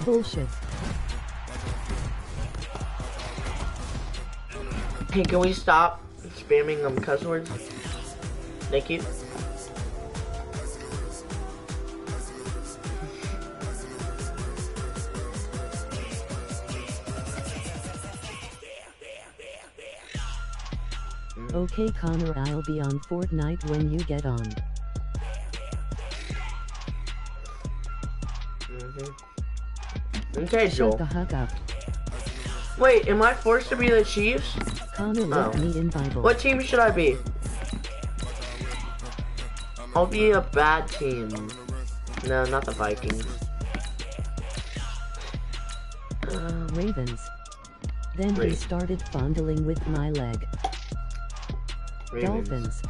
Bullshit. Hey, can we stop spamming them cuss words? Thank you. Okay, Connor, I'll be on Fortnite when you get on. Okay, Joel. Shut the heck up. Wait, am I forced to be the Chiefs? Connor, let me in Bible. What team should I be? I'll be a bad team. No, not the Vikings. Ravens. Then he started fondling with my leg. Ravens.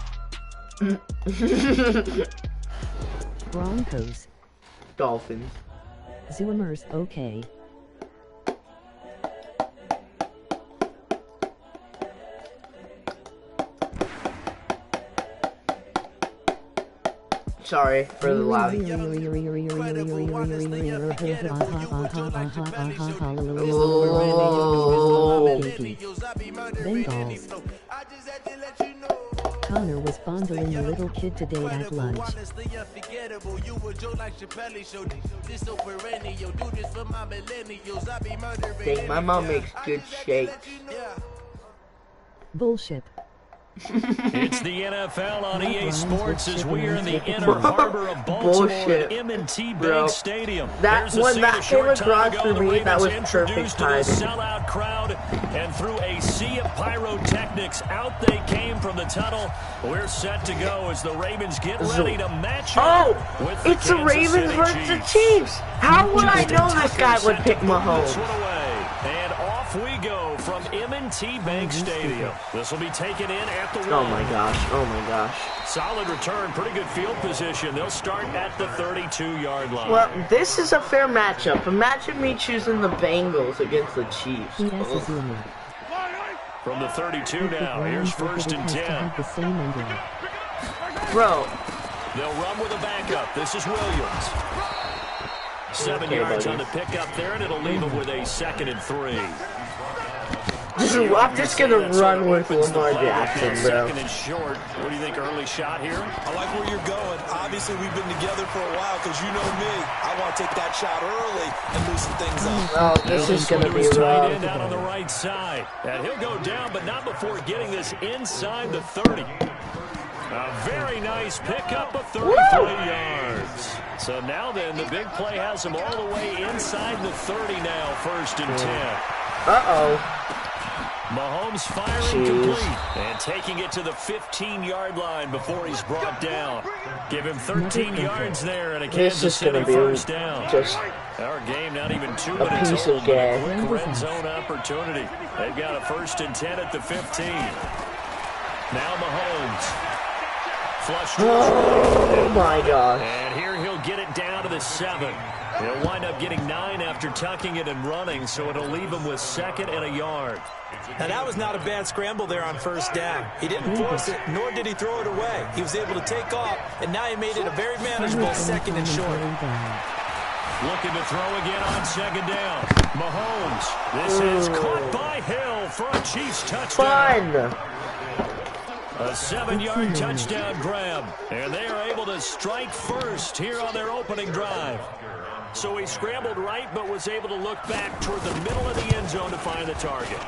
Dolphins. Broncos. Dolphins. Zoomers, okay. Sorry for the loud. Bengals. Connor was fondling a little kid today at lunch. Dang, my mom makes good shakes. Bullshit. It's the NFL on EA Sports as we are in the inner harbor of Baltimore at M&T Bank Stadium. When that came across for me, that was perfect timing. Sellout crowd, and through a sea of pyrotechnics, out they came from the tunnel. We're set to go as the Ravens get ready to match up with the it's the Ravens versus the Chiefs. How would I know this guy would pick Mahomes? And off we go from M&T Bank Stadium. This will be taken in at the 1. Oh my gosh, oh my gosh. Solid return, pretty good field position. They'll start at the 32-yard line. Well, this is a fair matchup. Imagine me choosing the Bengals against the Chiefs. From the 32 now, here's 1st and 10. Bro. They'll run with a backup. This is Williams. 7 yards on the pickup there, and it'll leave them with a 2nd and 3. I'm just going to run with Lamar Jackson, bro. 2nd and short. What do you think, early shot here? I like where you're going. Obviously, we've been together for a while because you know me. I want to take that shot early and loosen things up. Oh, this is going to be rough. Out on the right side. And he'll go down, but not before getting this inside the 30. A very nice pickup of 33 yards. So now then, the big play has him all the way inside the 30 now, 1st and 10. Uh-oh. Mahomes firing complete and taking it to the 15-yard line before he's brought down. Give him 13 yards there and a Kansas City first down. Our game not even 2 minutes old, but a quick red zone opportunity. They've got a 1st and 10 at the 15. Now Mahomes. Oh my gosh. And here he'll get it down to the 7. He'll wind up getting 9 after tucking it and running, so it'll leave him with 2nd and a yard. Now, that was not a bad scramble there on 1st down. He didn't force it, nor did he throw it away. He was able to take off, and now he made it a very manageable 2nd and short. Looking to throw again on 2nd down. Mahomes. This is caught by Hill for a Chiefs touchdown. Fun. A 7-yard touchdown grab. And they are able to strike first here on their opening drive. So he scrambled right, but was able to look back toward the middle of the end zone to find the target.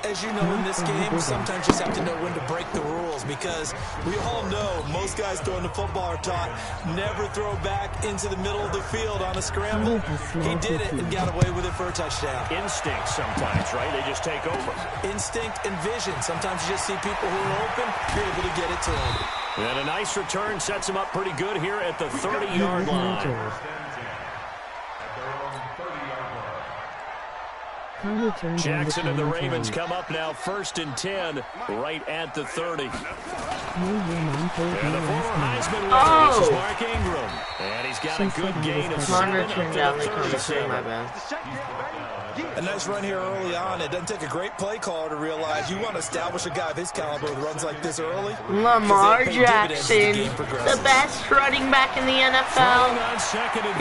As you know, in this game, sometimes you just have to know when to break the rules because we all know most guys throwing the football are taught never throw back into the middle of the field on a scramble. He did it and got away with it for a touchdown. Instinct sometimes, right? They just take over. Instinct and vision. Sometimes you just see people who are open, you're able to get it to them. And a nice return sets him up pretty good here at the 30-yard line. Jackson and the Ravens come up now 1st and 10 right at the 30. And the former Heisman winner, this is Mark Ingram. And he's got a good gain of 7 turned down the conversation, my bad. A nice run here early on. It doesn't take a great play caller to realize you want to establish a guy of his caliber with runs like this early. Lamar Jackson, the best running back in the NFL. On 2nd and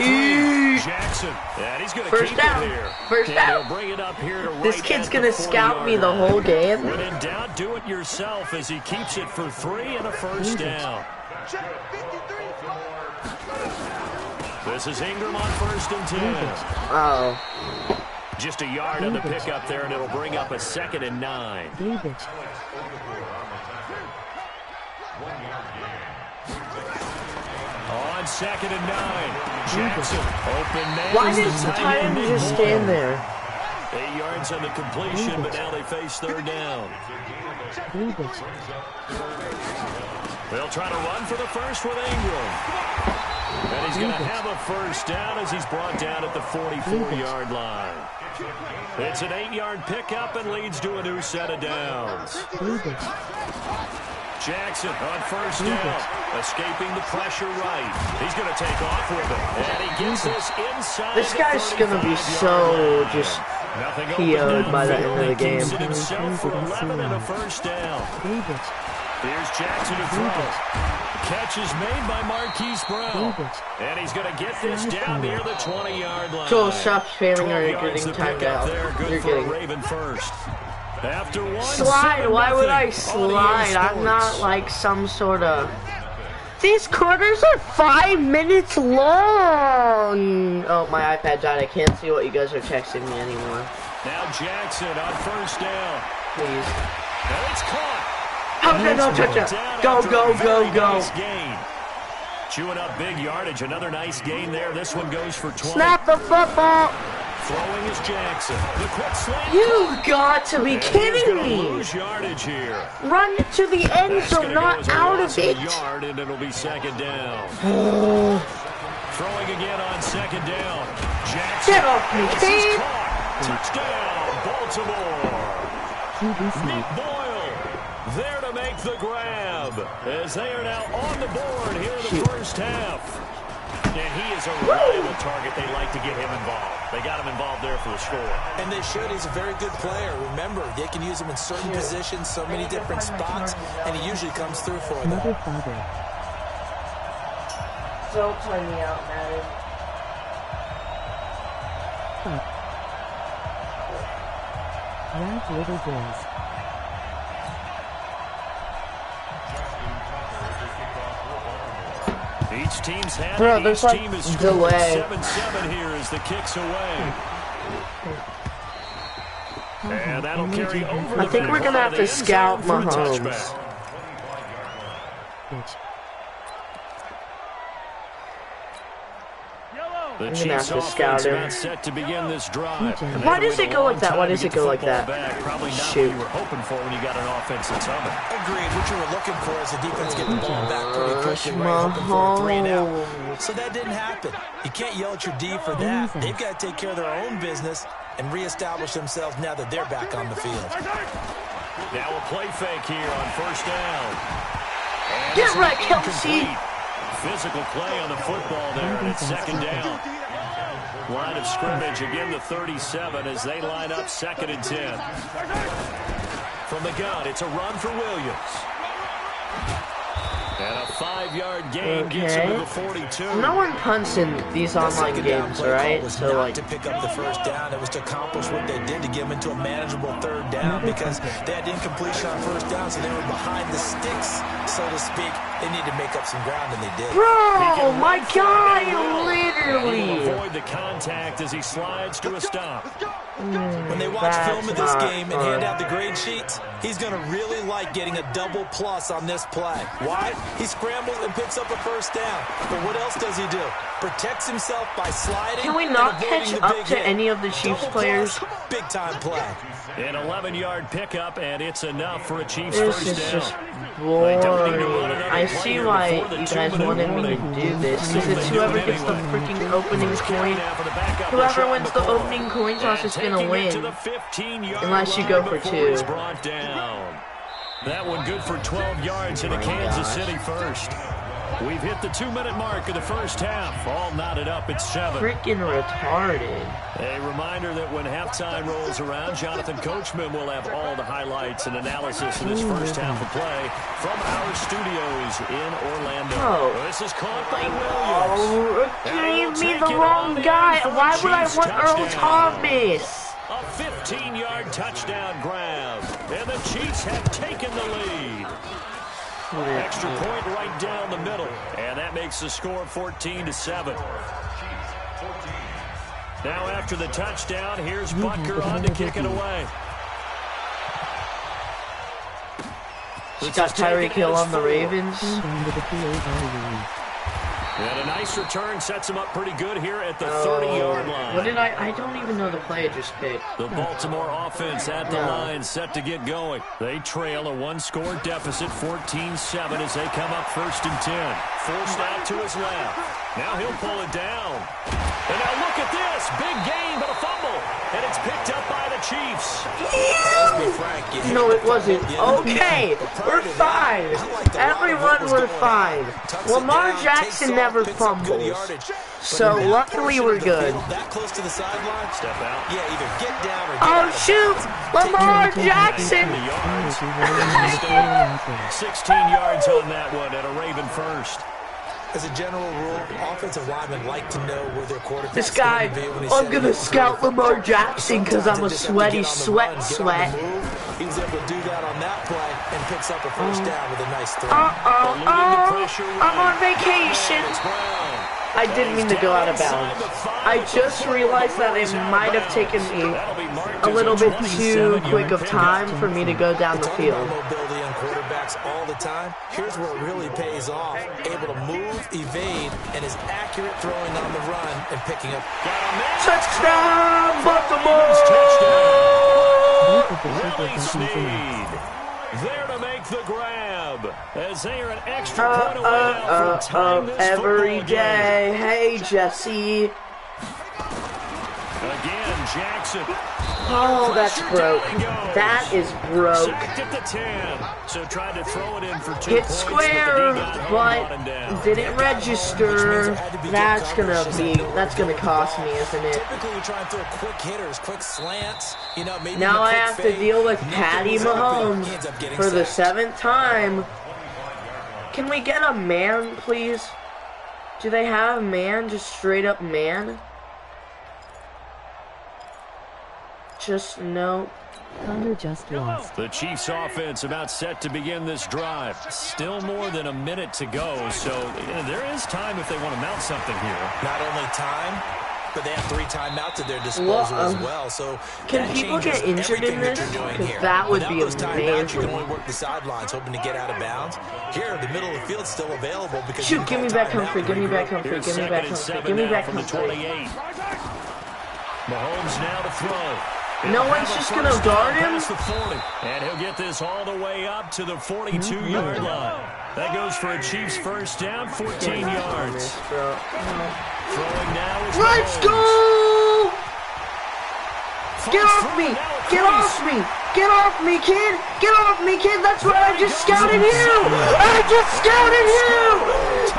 3. Jackson. And he's going to keep it here. First down. Bring it up here to this kid's going to scout me the whole game. When in doubt, do it yourself as he keeps it for 3 and a 1st down. This is Ingram on 1st and 10. Uh-oh. Just a yard on the pickup there, and it'll bring up a 2nd and 9. On 2nd and 9. Jackson, open man. Why does the tight end just stand there? 8 yards on the completion, but now they face 3rd down. They'll try to run for the first with Ingram. And he's going to have a 1st down as he's brought down at the 44-yard line. It's an 8-yard pickup and leads to a new set of downs. Jackson on 1st down, escaping the pressure right. He's going to take off with it, and he gets this inside. This guy's going to be so just PO'd by the end of the game. For 11 and a 1st down. Here's Jackson to throw. Catch is made by Marquise Brown. And he's going to get this down near the 20-yard line. Joel, stop spamming or you're getting timed out. Good for a Raven first. After one, slide. Why would I slide? I'm not like some sort of... These quarters are 5 minutes long. Oh, my iPad died. I can't see what you guys are texting me anymore. Now Jackson on first down. Please. And it's caught. Oh, no, touchdown. Go, go, go, go. Nice gain. Chewing up big yardage. Another nice gain there. This one goes for 20. Snap the football. Throwing is Jackson. The quick slant. You got to be kidding me. Lose yardage here. Run to the end zone, not out of it. Yard, and it'll be second down. Throwing again on second down. Jackson. Get off me, kid. Touchdown, Baltimore. Nick Boyle there to make the grab as they are now on the board here in the first half. And he is a reliable target. They like to get him involved. They got him involved there for the score. And they should. He's a very good player. Remember, they can use him in certain positions, so many different spots, and he usually comes through for them. Don't play me out, Madden. Round little girls. Each team's had Bro, it. there's Each like team is delay. 7-7 here as the kick's away. And that'll carry over. I think we're going to have to scout Mahomes. The I'm gonna have Chiefs to scout offense him. about set to begin this drive. Why does it go like that? Why does it go like that? Probably not Shoot. what you were hoping for when you got an offense that's humming. Agreed. What you were looking for is the defense getting the ball back pretty quickly, right? Hoping for a 3 and out. So that didn't happen. You can't yell at your D for that. They've got to take care of their own business and reestablish themselves now that they're back on the field. Now a play fake here on first down. And Get it's right, Kelsey. incomplete. Physical play on the football there, and it's second down. Line of scrimmage again to 37 as they line up 2nd and 10. From the gun, it's a run for Williams. And a 5-yard gain gets him to the 42. No one punts in these online games, right? So like to pick up the first down, it was to accomplish what they did to get them into a manageable 3rd down because they had incompletion on first down, so they were behind the sticks, so to speak. They needed to make up some ground, and they did. Bro, my guy, He literally. will avoid the contact as he slides to a stop. When they watch film of this game and hand out the grade sheets, he's going to really like getting a double plus on this play. Why? He scrambles and picks up a first down. But what else does he do? Protects himself by sliding. Can we not catch up to any of the Chiefs players? Big time play. An 11-yard pickup, and it's enough for a Chiefs This first is down. just boring. I see why you guys wanted me to do this. Because it's whoever gets the freaking opening coin. Whoever wins the opening coin toss is gonna win. Unless you go for 2. That one good for 12 yards into Kansas City first. We've hit the 2-minute mark of the first half. All knotted up at 7. Freaking retarded. A reminder that when halftime rolls around, Jonathan Coachman will have all the highlights and analysis of this first half of play from our studios in Orlando. Oh. This is caught by Williams. Oh, gave me the wrong guy. Why would I want Earl Thomas? A 15-yard touchdown grab. And the Chiefs have taken the lead. Extra point right down the middle. And that makes the score 14-7. Now after the touchdown, here's Butker on to kick it away. He's got Tyreek Hill on the Ravens. And a nice return sets him up pretty good here at the 30-yard line. What did I don't even know the play I just picked. The Baltimore offense at the line set to get going. They trail a 1-score deficit, 14-7 as they come up 1st and 10. Forced out to his left. Now he'll pull it down. And now look at this. Big gain, but a fumble. And it's picked up by the Chiefs. No, it wasn't. Okay, we're fine. Everyone, we're fine. Lamar Jackson never fumbles. So luckily we're good. That close to the sideline. Step out. Yeah, either get down or Oh shoot! Lamar Jackson! 16 yards on that one and a Raven first. As a general rule, offensive linemen like to know where their quarterback This guy, I'm gonna scout Lamar Jackson because I'm a sweaty sweat. He was able to do that on that play and picks up a first down with a nice throw. I'm on vacation. I didn't mean to go out of bounds. I just realized that it might have taken me a little bit too quick of time for me to go down the field. Mobility on quarterbacks all the time. Here's where it really pays off. Able to move, evade, and is accurate throwing on the run and picking up. Touchdown, Baltimore! Willie Snead there to make the grab as they are an extra point away now from tying this every football day. game. Hey, Jesse. Again, Jackson. Oh, that's broke. That is broke. Sacked at the 10. So tried to throw it in for 2 Hit points, square, but but didn't register. That's gonna cost me, isn't it? Typically, you try and throw quick hitters, quick slants. You know, maybe Now I quick have to fade. deal with Nothing Patty was open. Mahomes He ends up getting for the sacked. 7th time. Can we get a man, please? Do they have man? Just straight up man? Just no. Connor just lost. The Chiefs offense about set to begin this drive. Still more than a minute to go, so there is time if they want to mount something here. Not only time, but they have 3 timeouts at their disposal as well. So can that people changes get injured in everything that this? you're doing Because here. that would Without be those timeouts, you can amazing. only work the sidelines, hoping to get out of bounds. Here, the middle of the field's still available because Shoot, give me back Humphrey, give me back Humphrey, Here's give me back 2nd and Humphrey, 7 give me now back from the Humphrey. 28. Mahomes now to throw. No one's just gonna guard him? Past the 40. And he'll get this all the way up to the 42-yard line. That goes for a Chiefs first down, 14 yards. Throwing now is Let's Mahomes. go! Get off me! Get off me! Get off me, kid! Get off me, kid! That's what I just scouted you! I just scouted you!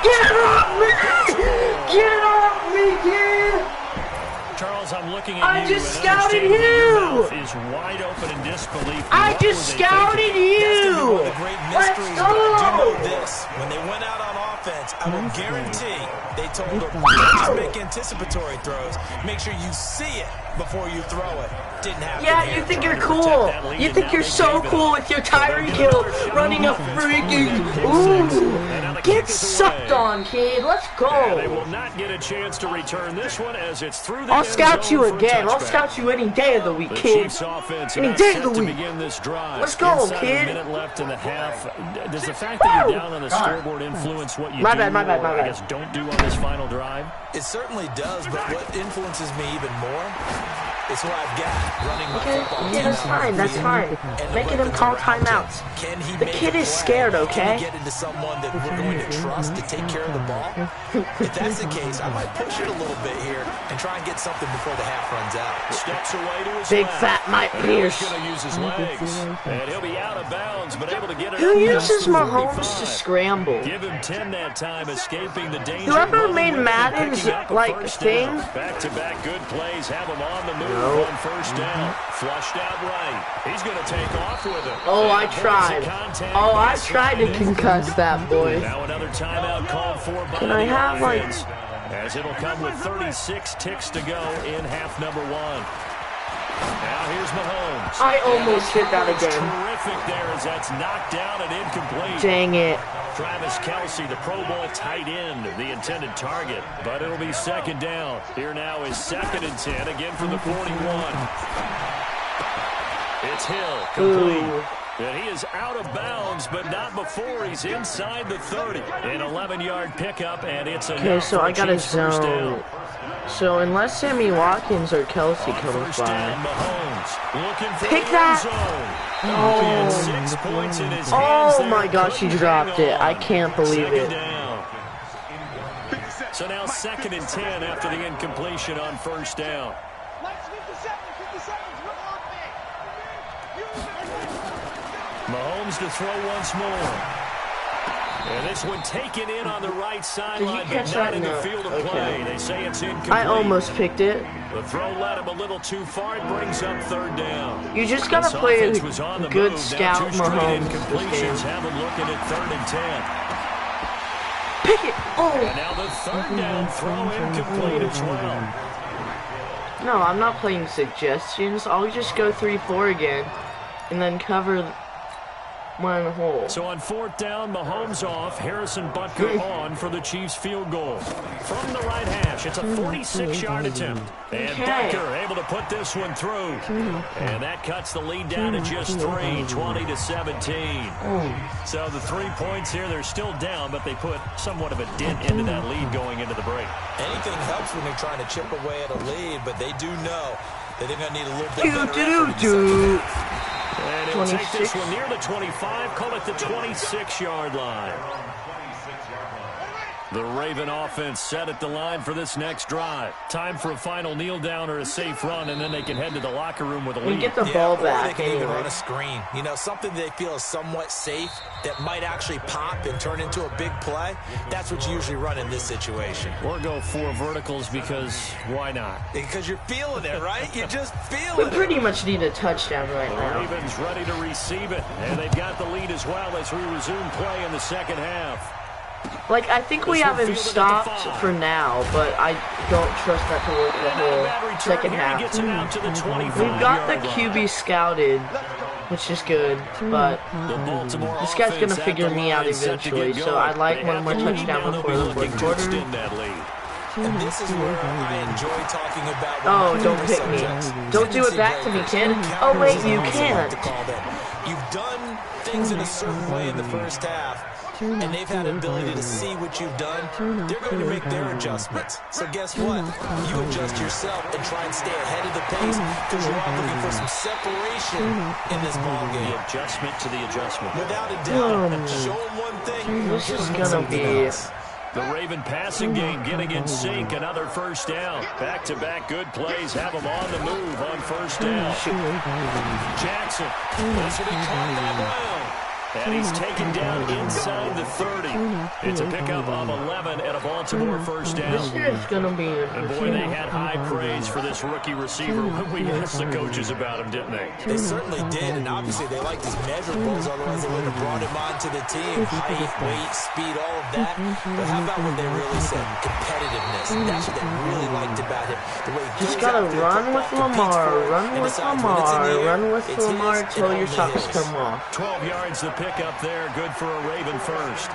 Get off me! Get off me, kid! Charles, I'm looking at I you just and scouted understanding you! your mouth is wide open in disbelief. I What just were they scouted thinking? That's you! gonna be one of the great Let's mysteries, but I do go! know this. When they went out on offense, I will guarantee they told them, just make anticipatory throws. Make sure you see it before you throw it. Didn't happen Yeah, here. you think you're cool. You think you're so cool with your Tyreek Hill running a freaking... Ooh! Get sucked on, kid. Let's And they go. will not get a chance to return this one as it's through the I'll end scout zone you for a again. I'll touchback. scout you any day of the week, The kid. Chiefs offense Any about day set of the to week. begin this drive. Let's go, Inside kid. a minute left in the half. Does the fact that you're down on the scoreboard influence what you My do bad, my bad, or, my I bad. guess, don't do on this final drive? It certainly does, but what influences me even more is who I've got running my Okay, football yeah, team that's out fine, on the that's field fine. and the Making him weapons call around him. timeouts. Can he The make kid a is play? scared, Can okay? he get into someone that we're going to trust to take care of the ball? If that's the case, I might push it a little bit here and try and get something before the half runs out. Steps away to his Big left. fat Mike And now he's Pierce. going to use his legs. And he'll be out of bounds, but able to get it Who up uses past the Mahomes 45. to scramble? Give him 10 that time, escaping the danger. Whoever running made with him, Madden's, picking up a like, first thing? down. Back-to-back good plays have him on the move No. on first down. Flushed out right. He's going to take off with it. Oh, I And tried. avoids the contact Oh, I by tried to sliding. concuss that boy. Now another timeout called for by Can I the have, like- offense, as it'll come with 36 ticks to go in half number 1. Now here's Mahomes. I almost hit that It's again. terrific there as that's knocked down and incomplete. Dang it. Travis Kelce, the Pro Bowl tight end, the intended target. But it'll be second down. Here now is 2nd and 10, again for the 41. It's Hill, complete. Ooh. And he is out of bounds, but not before he's inside the 30. An 11-yard pickup, and it's Okay, enough so for I got a Chiefs first zone. down. So unless Sammy Watkins or Kelsey On comes first down, by. Mahomes looking for Pick the that. end zone. Oh. And 6 points in his hands Oh there. my gosh, he Couldn't dropped hang it. I on. can't believe Second it. down. So now 2nd and 10 after the incompletion on first down. Mahomes to throw once more. And this one taken in on the right sideline, catch but not that? in the No. field of Okay. play. They say it's incomplete. I almost picked it. The throw led him a little too far. It brings up 3rd down. You just gotta This play a offense was on the good move. scout Now 2 straight Mahomes this incompletions game. have him looking at 3rd and 10. Pick it! And Oh! now the 3rd down throw incomplete as well. No, I'm not playing suggestions. I'll just go 3-4 again. and then cover one in the hole. So on 4th down, Mahomes off, Harrison Butker on for the Chiefs field goal. From the right hash, it's a 46-yard attempt. And Butker able to put this one through. And that cuts the lead down to just 3, 20-17. So the 3 points here, they're still down, but they put somewhat of a dent into that lead going into the break. Anything helps when you're trying to chip away at a lead, but they do know that they're going to need a little bit better effort. And he'll take this one near the 25, call it the 26-yard line. The Raven offense set at the line for this next drive. Time for a final kneel down or a safe run, and then they can head to the locker room with a lead. We get the ball back. They can even run a screen. You know, something they feel is somewhat safe that might actually pop and turn into a big play. That's what you usually run in this situation. Or go 4 verticals because why not? Because you're feeling it, right? You're just feeling it. We pretty much need a touchdown right now. Ravens ready to receive it, and they've got the lead as well as we resume play in the second half. Like, I think we have him stopped for now, but I don't trust that to work the whole second half. We've got the QB scouted, which is good, but this guy's going to figure me out eventually, so I'd like one more touchdown before the fourth quarter. And this is where I enjoy talking about. Oh, don't pick me. Don't do it back to me, kid. Oh, wait, you can't. You've done things in a certain way in the first half, and they've had an ability to see what you've done. They're going to make their adjustments. So guess what? You adjust yourself and try and stay ahead of the pace because you're all looking for some separation in this ballgame. The adjustment to the adjustment. Without a doubt. Show them one thing. This is going to be... The Raven passing game getting in sync. Another first down. Back-to-back good plays have them on the move on first down. Jackson. This will be caught by Brown. And he's taken down inside the 30. It's a pickup of 11 at a Baltimore first down. This is going to be... And boy, they had high praise for this rookie receiver when we asked the coaches about him, didn't they? They certainly did, and obviously they liked his measurables, otherwise they wouldn't have brought him onto the team. Height, weight, speed, all of that. But how about what they really said? Competitiveness. That's what they really liked about him. The way he just gotta run with Lamar, run with Lamar, run with Lamar till your socks come off. 12 yards the pick up there, good for a Raven first.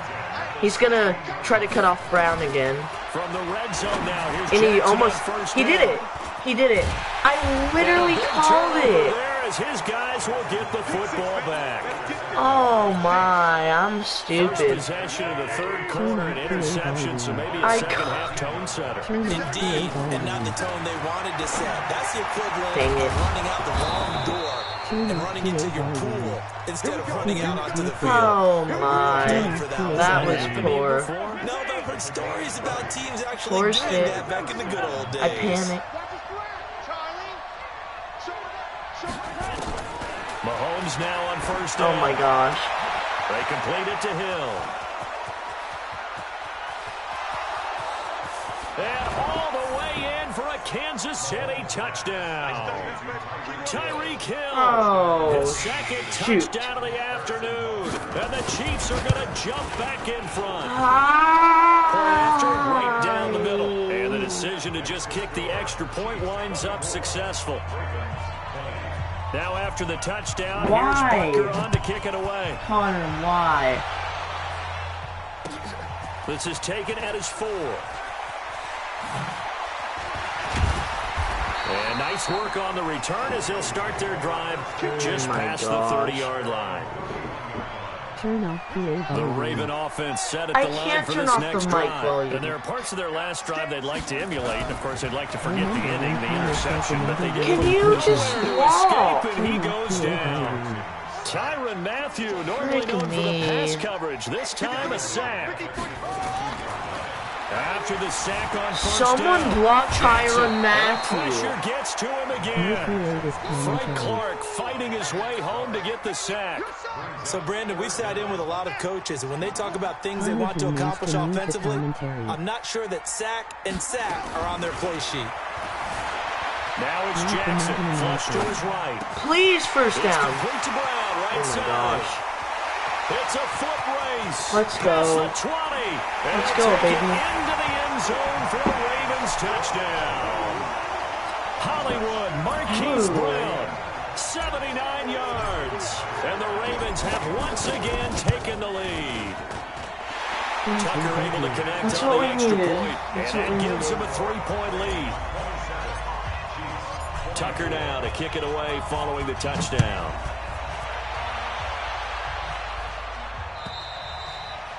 He's gonna try to cut off Brown again. From the red zone now, here's and he almost, he did it. He did it. I literally called it. There as his guys will get the football back. Oh my, I'm stupid. First possession of the third quarter, an interception, so maybe a second half tone setter. Indeed, and not the tone they wanted to set. That's the equivalent of running out the wrong door and running into your pool instead of running out onto the field. Oh my, that was poor. No, but I've heard stories about teams actually doing that back in the good old days. I panicked. Mahomes now on first down. Oh my gosh. They complete it to Hill. And all the way in for a Kansas City touchdown. Tyreek Hill. Oh, his second touchdown of the afternoon. And the Chiefs are going to jump back in front. After right down the middle. And the decision to just kick the extra point winds up successful. Now after the touchdown, here's Butker on to kick it away. Connor, why? This is taken at his 4. And nice work on the return as they'll start their drive just past the 30-yard line. Turn off the Raven offense set at the line for this next drive. And there are parts of their last drive they'd like to emulate. And, of course, they'd like to forget the inning, the interception, but they did. Can you just walk? Escape, and he goes down. Tyrann Mathieu, normally known for the pass coverage. This time a sack. After the sack on first someone down, block Tyrann Mathieu. Pressure gets to him again. Frank Clark fighting his way home to get the sack. So, Brandon, we've sat in with a lot of coaches, and when they talk about things they want to accomplish offensively, I'm not sure that sack and sack are on their play sheet. Now it's Jackson, flush to his right. Please, first down. It's complete to Brown, right side. Gosh. It's a foot race. Let's go. It's the 20. Let's go, baby. Into the end zone for a Ravens touchdown. Hollywood, Marquise Brown. 79 yards. And the Ravens have once again taken the lead. Tucker able to connect on the extra point, and that gives him a 3-point lead. Tucker now to kick it away following the touchdown.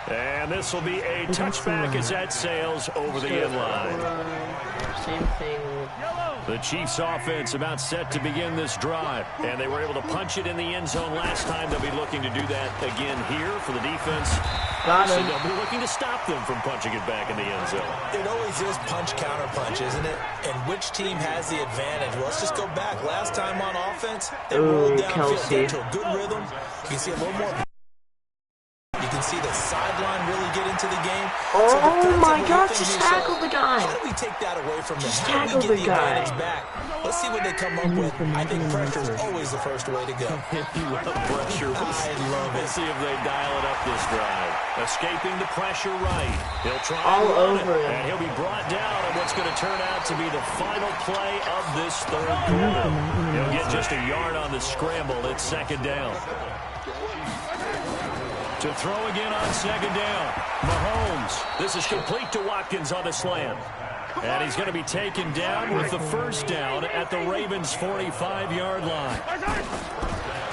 And this will be a touchback as that sails over the end line. Same thing. The Chiefs offense about set to begin this drive, and they were able to punch it in the end zone last time. They'll be looking to do that again here for the defense. Got him. They'll be looking to stop them from punching it back in the end zone. It always is punch, counter punch, isn't it? And which team has the advantage? Well, let's just go back. Last time on offense, they rolled downfield into a good rhythm. You can see a little more. You can see the sideline really get into the game. Oh my God, just tackled the guy. How do we take that away from them? Just How do we tackled get the the guy. advantage back? Let's see what they come up with. I think pressure is always the first way to go. You love pressure. I love it. We'll see if they dial it up this drive. Escaping the pressure right. He'll try All and run over it, him. and he'll be brought down on what's going to turn out to be the final play of this third quarter. He'll get just a yard on the scramble. It's second down. To throw again on second down. Mahomes. This is complete to Watkins on the slant. And he's going to be taken down with the first down at the Ravens' 45-yard line.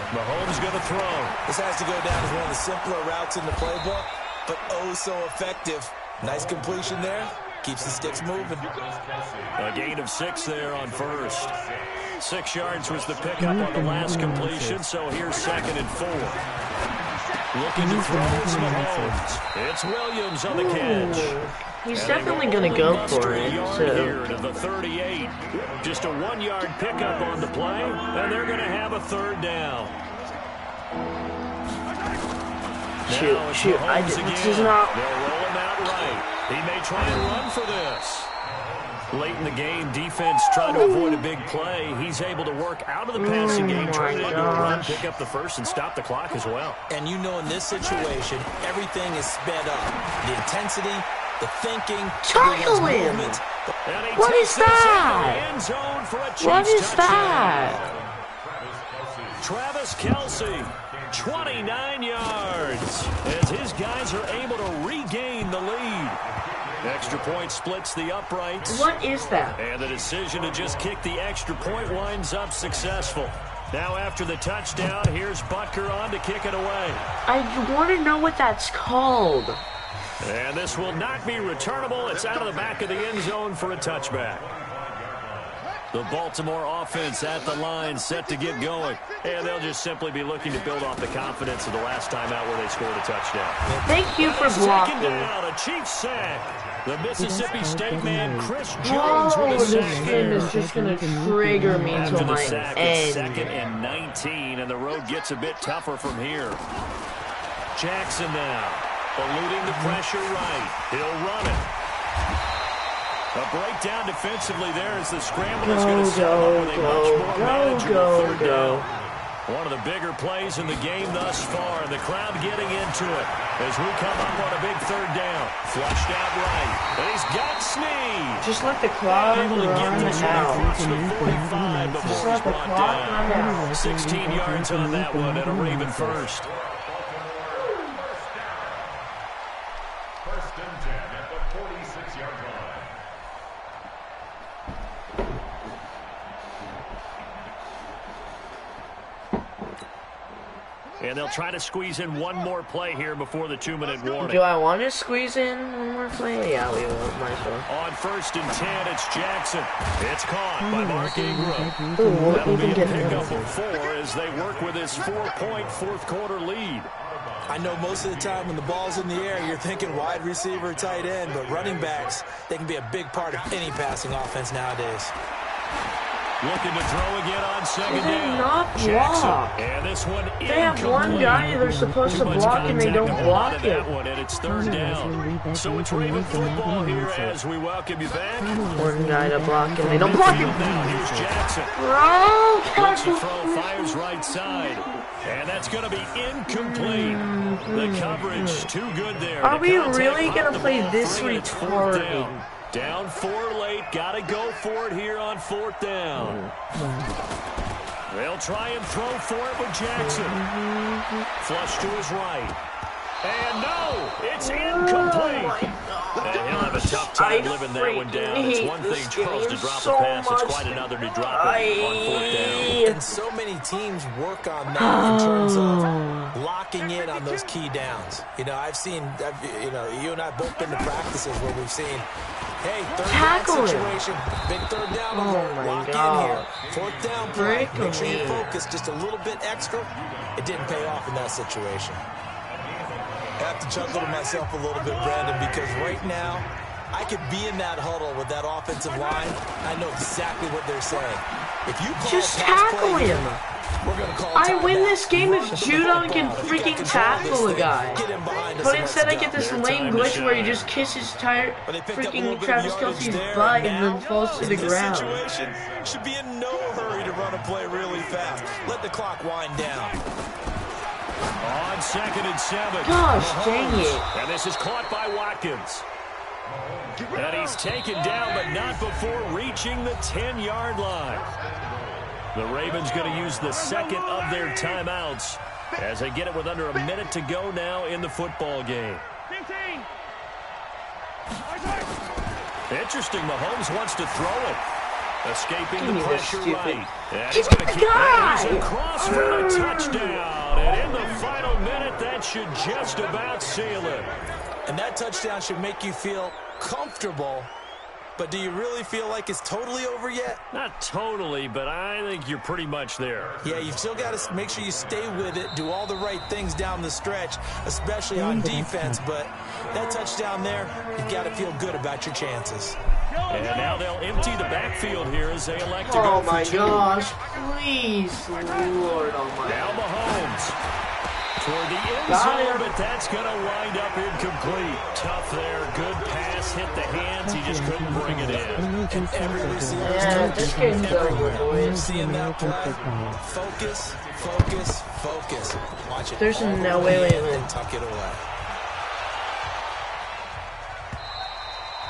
Mahomes going to throw. This has to go down as one of the simpler routes in the playbook, but oh so effective. Nice completion there. Keeps the sticks moving. A gain of 6 there on first. 6 yards was the pickup on the last completion, so here's second and 4. Looking to throw it's Mahomes. It's Williams on the catch. He's definitely going to go for it. Here to the 38. Just a 1-yard pickup on the play, and they're going to have a third down. Shoot. This is not. They'll roll him out right. He may try and run for this. Late in the game, defense trying to avoid a big play. He's able to work out of the passing game, turn it into a run, pick up the first, and stop the clock as well. And you know, in this situation, everything is sped up. The intensity, the thinking, Tackle him! What is that? What is that? Travis Kelce, 29 yards, as his guys are able to regain the lead. Extra point splits the uprights. What is that? And the decision to just kick the extra point winds up successful. Now after the touchdown, here's Butker on to kick it away. I want to know what that's called. And this will not be returnable. It's out of the back of the end zone for a touchback. The Baltimore offense at the line, set to get going. And they'll just simply be looking to build off the confidence of the last time out where they scored a touchdown. Thank you for blocking. Second down, a Chiefs sack. The Mississippi State man, Chris Jones, with a This sack game there. is just going to trigger me After till the my sack, it's end. 2nd and 19, and the road gets a bit tougher from here. Jackson now, eluding the pressure right. He'll run it. A breakdown defensively there as the scramble is going to set up with a much more manageable third down. One of the bigger plays in the game thus far, and the crowd getting into it as we come up on a big third down. Flushed out right, and he's got Snead. Just let the clock Able to get run this one out. across the 45 Just before let he's the brought clock run down. out. 16 yards on that one, and a Raven first. First and 10 at the 46-yard line. And they'll try to squeeze in one more play here before the 2-minute warning. Do I want to squeeze in one more play? Yeah, we will. Might as well. On first and 10, it's Jackson. It's caught by Mark Ingram. Ooh, That'll we be can a get pickup it. of 4 as they work with his 4-point fourth-quarter lead. I know most of the time when the ball's in the air, you're thinking wide receiver, tight end, but running backs, they can be a big part of any passing offense nowadays. Looking to throw again on second They down. not Jackson. block. And this one They have one guy they're supposed to block and they don't block it. That one, and it's third down. So it's Raven football here as we welcome you back. One guy to block and they don't block him. Now here's Jackson. Bro, Looks to throw, fires right side. And that's going to be incomplete. The coverage too good there. Are The we contact really caught gonna the play ball this free, and it's fourth retarded? down. Down 4 late. Got to go for it here on 4th down. They'll try and throw for it with Jackson. Flush to his right. And no, it's incomplete. And he'll have a tough time living that one down. It's one thing, Charles, to drop a pass. It's quite another to drop it on 4th down. And so many teams work on that in terms of locking in on those key downs. You know, you and I both been to practices where we've seen, hey, third down situation, big third down, lock in here. 4th down play, make sure you focus just a little bit extra. It didn't pay off in that situation. I have to chuckle to myself a little bit, Brandon, because right now, I could be in that huddle with that offensive line. I know exactly what they're saying. If you call just tackle him. We're gonna call I win this game if Judon can freaking tackle a guy. But instead I get this lame glitch where he just kisses freaking Travis Kelce's butt and then falls to the ground. Should be in no hurry to run a play really fast. Let the clock wind down. On 2nd and 7. Gosh, dang it. And this is caught by Watkins. And he's taken down, but not before reaching the 10-yard line. The Ravens going to use the second of their timeouts as they get it with under a minute to go now in the football game. 15. Interesting, Mahomes wants to throw it. Escaping the pressure right. And He's he's going to keep guy. across for a touchdown. And in the final minute, that should just about seal it. And that touchdown should make you feel comfortable. But do you really feel like it's totally over yet? Not totally, but I think you're pretty much there. Yeah, you've still got to make sure you stay with it, do all the right things down the stretch, especially on defense. But that touchdown there, you've got to feel good about your chances. And now they'll empty the backfield here as they elect to go Oh for my 2. gosh, please, Lord almighty. Now Mahomes toward the end zone, but that's going to wind up incomplete. Tough there, good pass, hit the hands, he just couldn't bring it in. And every receiver This game's over, boys. seeing that play. Focus, focus, focus. Watch it. There's all no the way, in and tuck it away.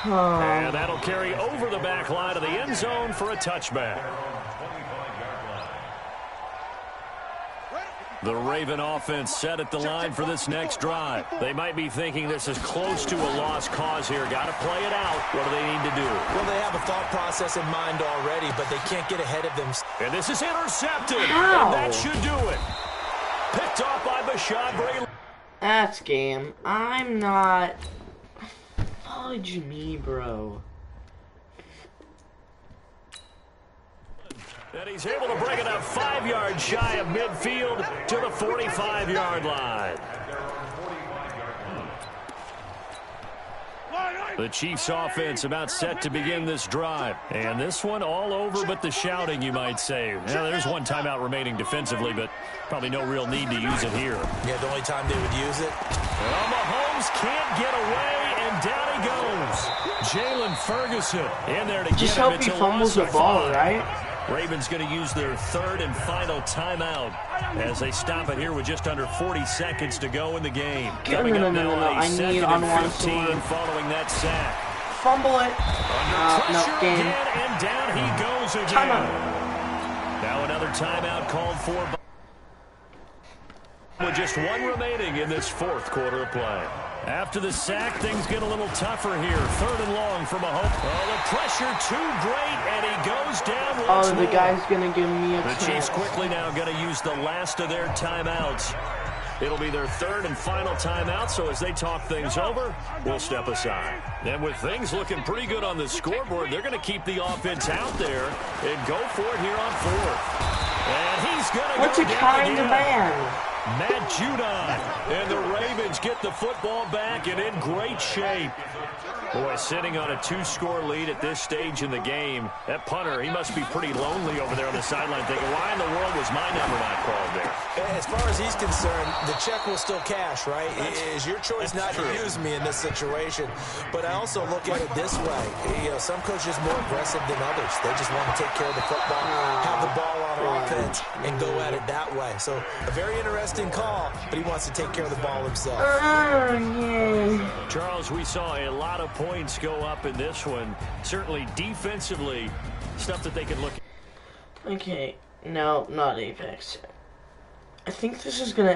And that'll carry over the back line of the end zone for a touchback. The Raven offense set at the line for this next drive. They might be thinking this is close to a lost cause here. Got to play it out. What do they need to do? Well, they have a thought process in mind already, but they can't get ahead of them. And this is intercepted. How? And that should do it. Picked off by Bashad Bray. That's game. I'm not... Fudge me, bro. And he's able to bring it up 5 yards shy of midfield to the 45-yard line. The Chiefs offense about set to begin this drive. And this one all over but the shouting, you might say. Now, there's one timeout remaining defensively, but probably no real need to use it here. Yeah, the only time they would use it. Well, Mahomes can't get away, and down he goes. Jalen Ferguson in there to Just get him. hope he fumbles the ball, right? Ravens going to use their third and final timeout as they stop it here with just under 40 seconds to go in the game. No. I need on one sword. Following that sack. Fumble it. No, game. Again, and down he goes again. Timeout. Now another timeout called for with just one remaining in this fourth quarter of play. After the sack, things get a little tougher here. 3rd and long from Mahomes. Oh, the pressure too great, and he goes down once more. The guy's gonna give me a The chance. Chiefs quickly now going to use the last of their timeouts. It'll be their third and final timeout, so as they talk things over, we'll step aside. And with things looking pretty good on the scoreboard, they're going to keep the offense out there and go for it here on 4th. And he's going to go What's a down kind again. of man? Matt Judon, and the Ravens get the football back and in great shape. Boy, sitting on a 2-score lead at this stage in the game. That punter, he must be pretty lonely over there on the sideline thinking, why in the world was my number not called there? As far as he's concerned, the check will still cash, right? It is your choice not to use me in this situation. But I also look at it this way. You know, some coaches are more aggressive than others. They just want to take care of the football, have the ball on offense, and go at it that way. So a very interesting call, but he wants to take care of the ball himself. Charles, we saw a lot of points go up in this one. Certainly defensively, stuff that they can look at. Okay, No, not Apex. I think this is gonna